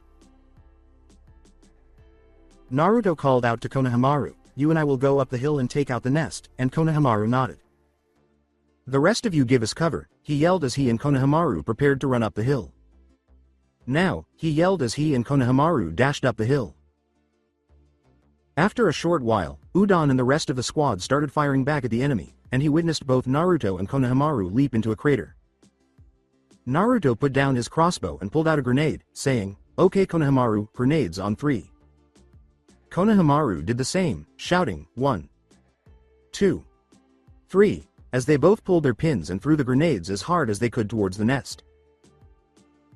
Naruto called out to Konohamaru, "You and I will go up the hill and take out the nest," and Konohamaru nodded. "The rest of you give us cover," he yelled as he and Konohamaru prepared to run up the hill. "Now," he yelled as he and Konohamaru dashed up the hill. After a short while, Udon and the rest of the squad started firing back at the enemy, and he witnessed both Naruto and Konohamaru leap into a crater. Naruto put down his crossbow and pulled out a grenade, saying, "Okay Konohamaru, grenades on 3. Konohamaru did the same, shouting, 1, 2, 3, as they both pulled their pins and threw the grenades as hard as they could towards the nest.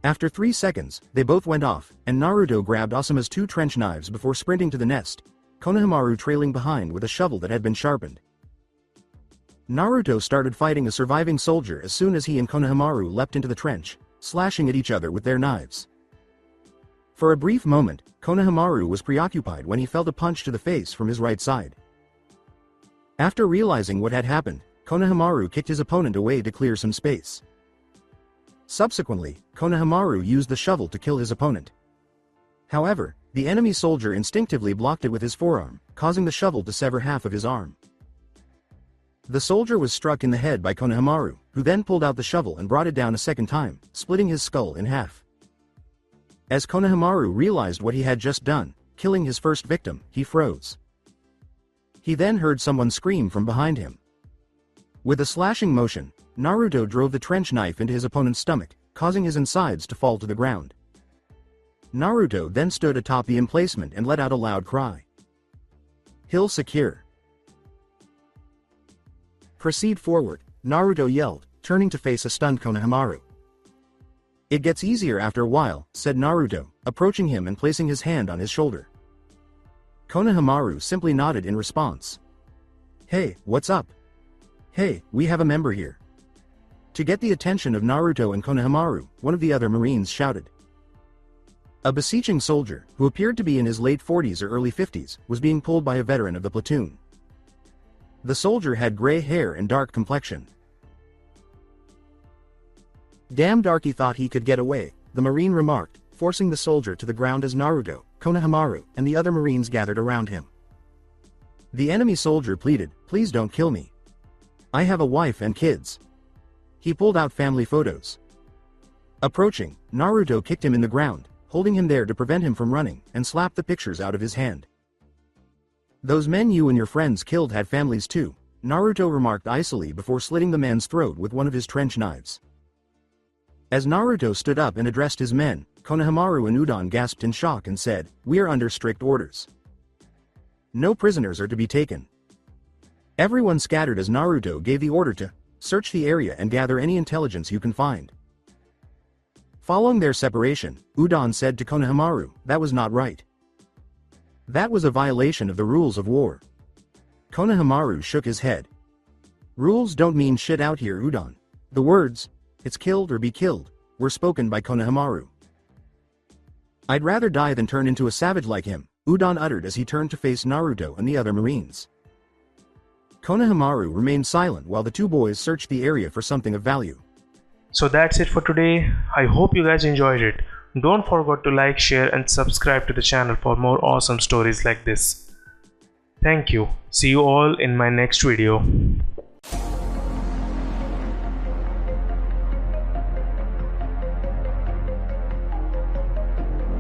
After 3 seconds, they both went off, and Naruto grabbed Asuma's 2 trench knives before sprinting to the nest, Konohamaru trailing behind with a shovel that had been sharpened. Naruto started fighting a surviving soldier as soon as he and Konohamaru leapt into the trench, slashing at each other with their knives. For a brief moment, Konohamaru was preoccupied when he felt a punch to the face from his right side. After realizing what had happened, Konohamaru kicked his opponent away to clear some space. Subsequently, Konohamaru used the shovel to kill his opponent. However, the enemy soldier instinctively blocked it with his forearm, causing the shovel to sever half of his arm. The soldier was struck in the head by Konohamaru, who then pulled out the shovel and brought it down a second time, splitting his skull in half. As Konohamaru realized what he had just done, killing his first victim, he froze. He then heard someone scream from behind him. With a slashing motion, Naruto drove the trench knife into his opponent's stomach, causing his insides to fall to the ground. Naruto then stood atop the emplacement and let out a loud cry. "Hill secure. Proceed forward," Naruto yelled, turning to face a stunned Konohamaru. "It gets easier after a while," said Naruto, approaching him and placing his hand on his shoulder. Konohamaru simply nodded in response. "Hey, what's up? Hey, we have a member here." To get the attention of Naruto and Konohamaru, one of the other Marines shouted. A beseeching soldier, who appeared to be in his late 40s or early 50s, was being pulled by a veteran of the platoon. The soldier had gray hair and dark complexion. "Damn Darky thought he could get away," the Marine remarked, forcing the soldier to the ground as Naruto, Konohamaru, and the other Marines gathered around him. The enemy soldier pleaded, "Please don't kill me. I have a wife and kids." He pulled out family photos. Approaching, Naruto kicked him in the ground, holding him there to prevent him from running, and slapped the pictures out of his hand. "Those men you and your friends killed had families too," Naruto remarked icily before slitting the man's throat with one of his trench knives. As Naruto stood up and addressed his men, Konohamaru and Udon gasped in shock and said, "We are under strict orders. No prisoners are to be taken." Everyone scattered as Naruto gave the order to search the area and gather any intelligence you can find. Following their separation, Udon said to Konohamaru, "That was not right. That was a violation of the rules of war." Konohamaru shook his head. "Rules don't mean shit out here, Udon." The words, "It's killed or be killed," were spoken by Konohamaru. "I'd rather die than turn into a savage like him," Udon uttered as he turned to face Naruto and the other Marines. Konohamaru remained silent while the two boys searched the area for something of value. So that's it for today. I hope you guys enjoyed it. Don't forget to like, share and subscribe to the channel for more awesome stories like this. Thank you. See you all in my next video.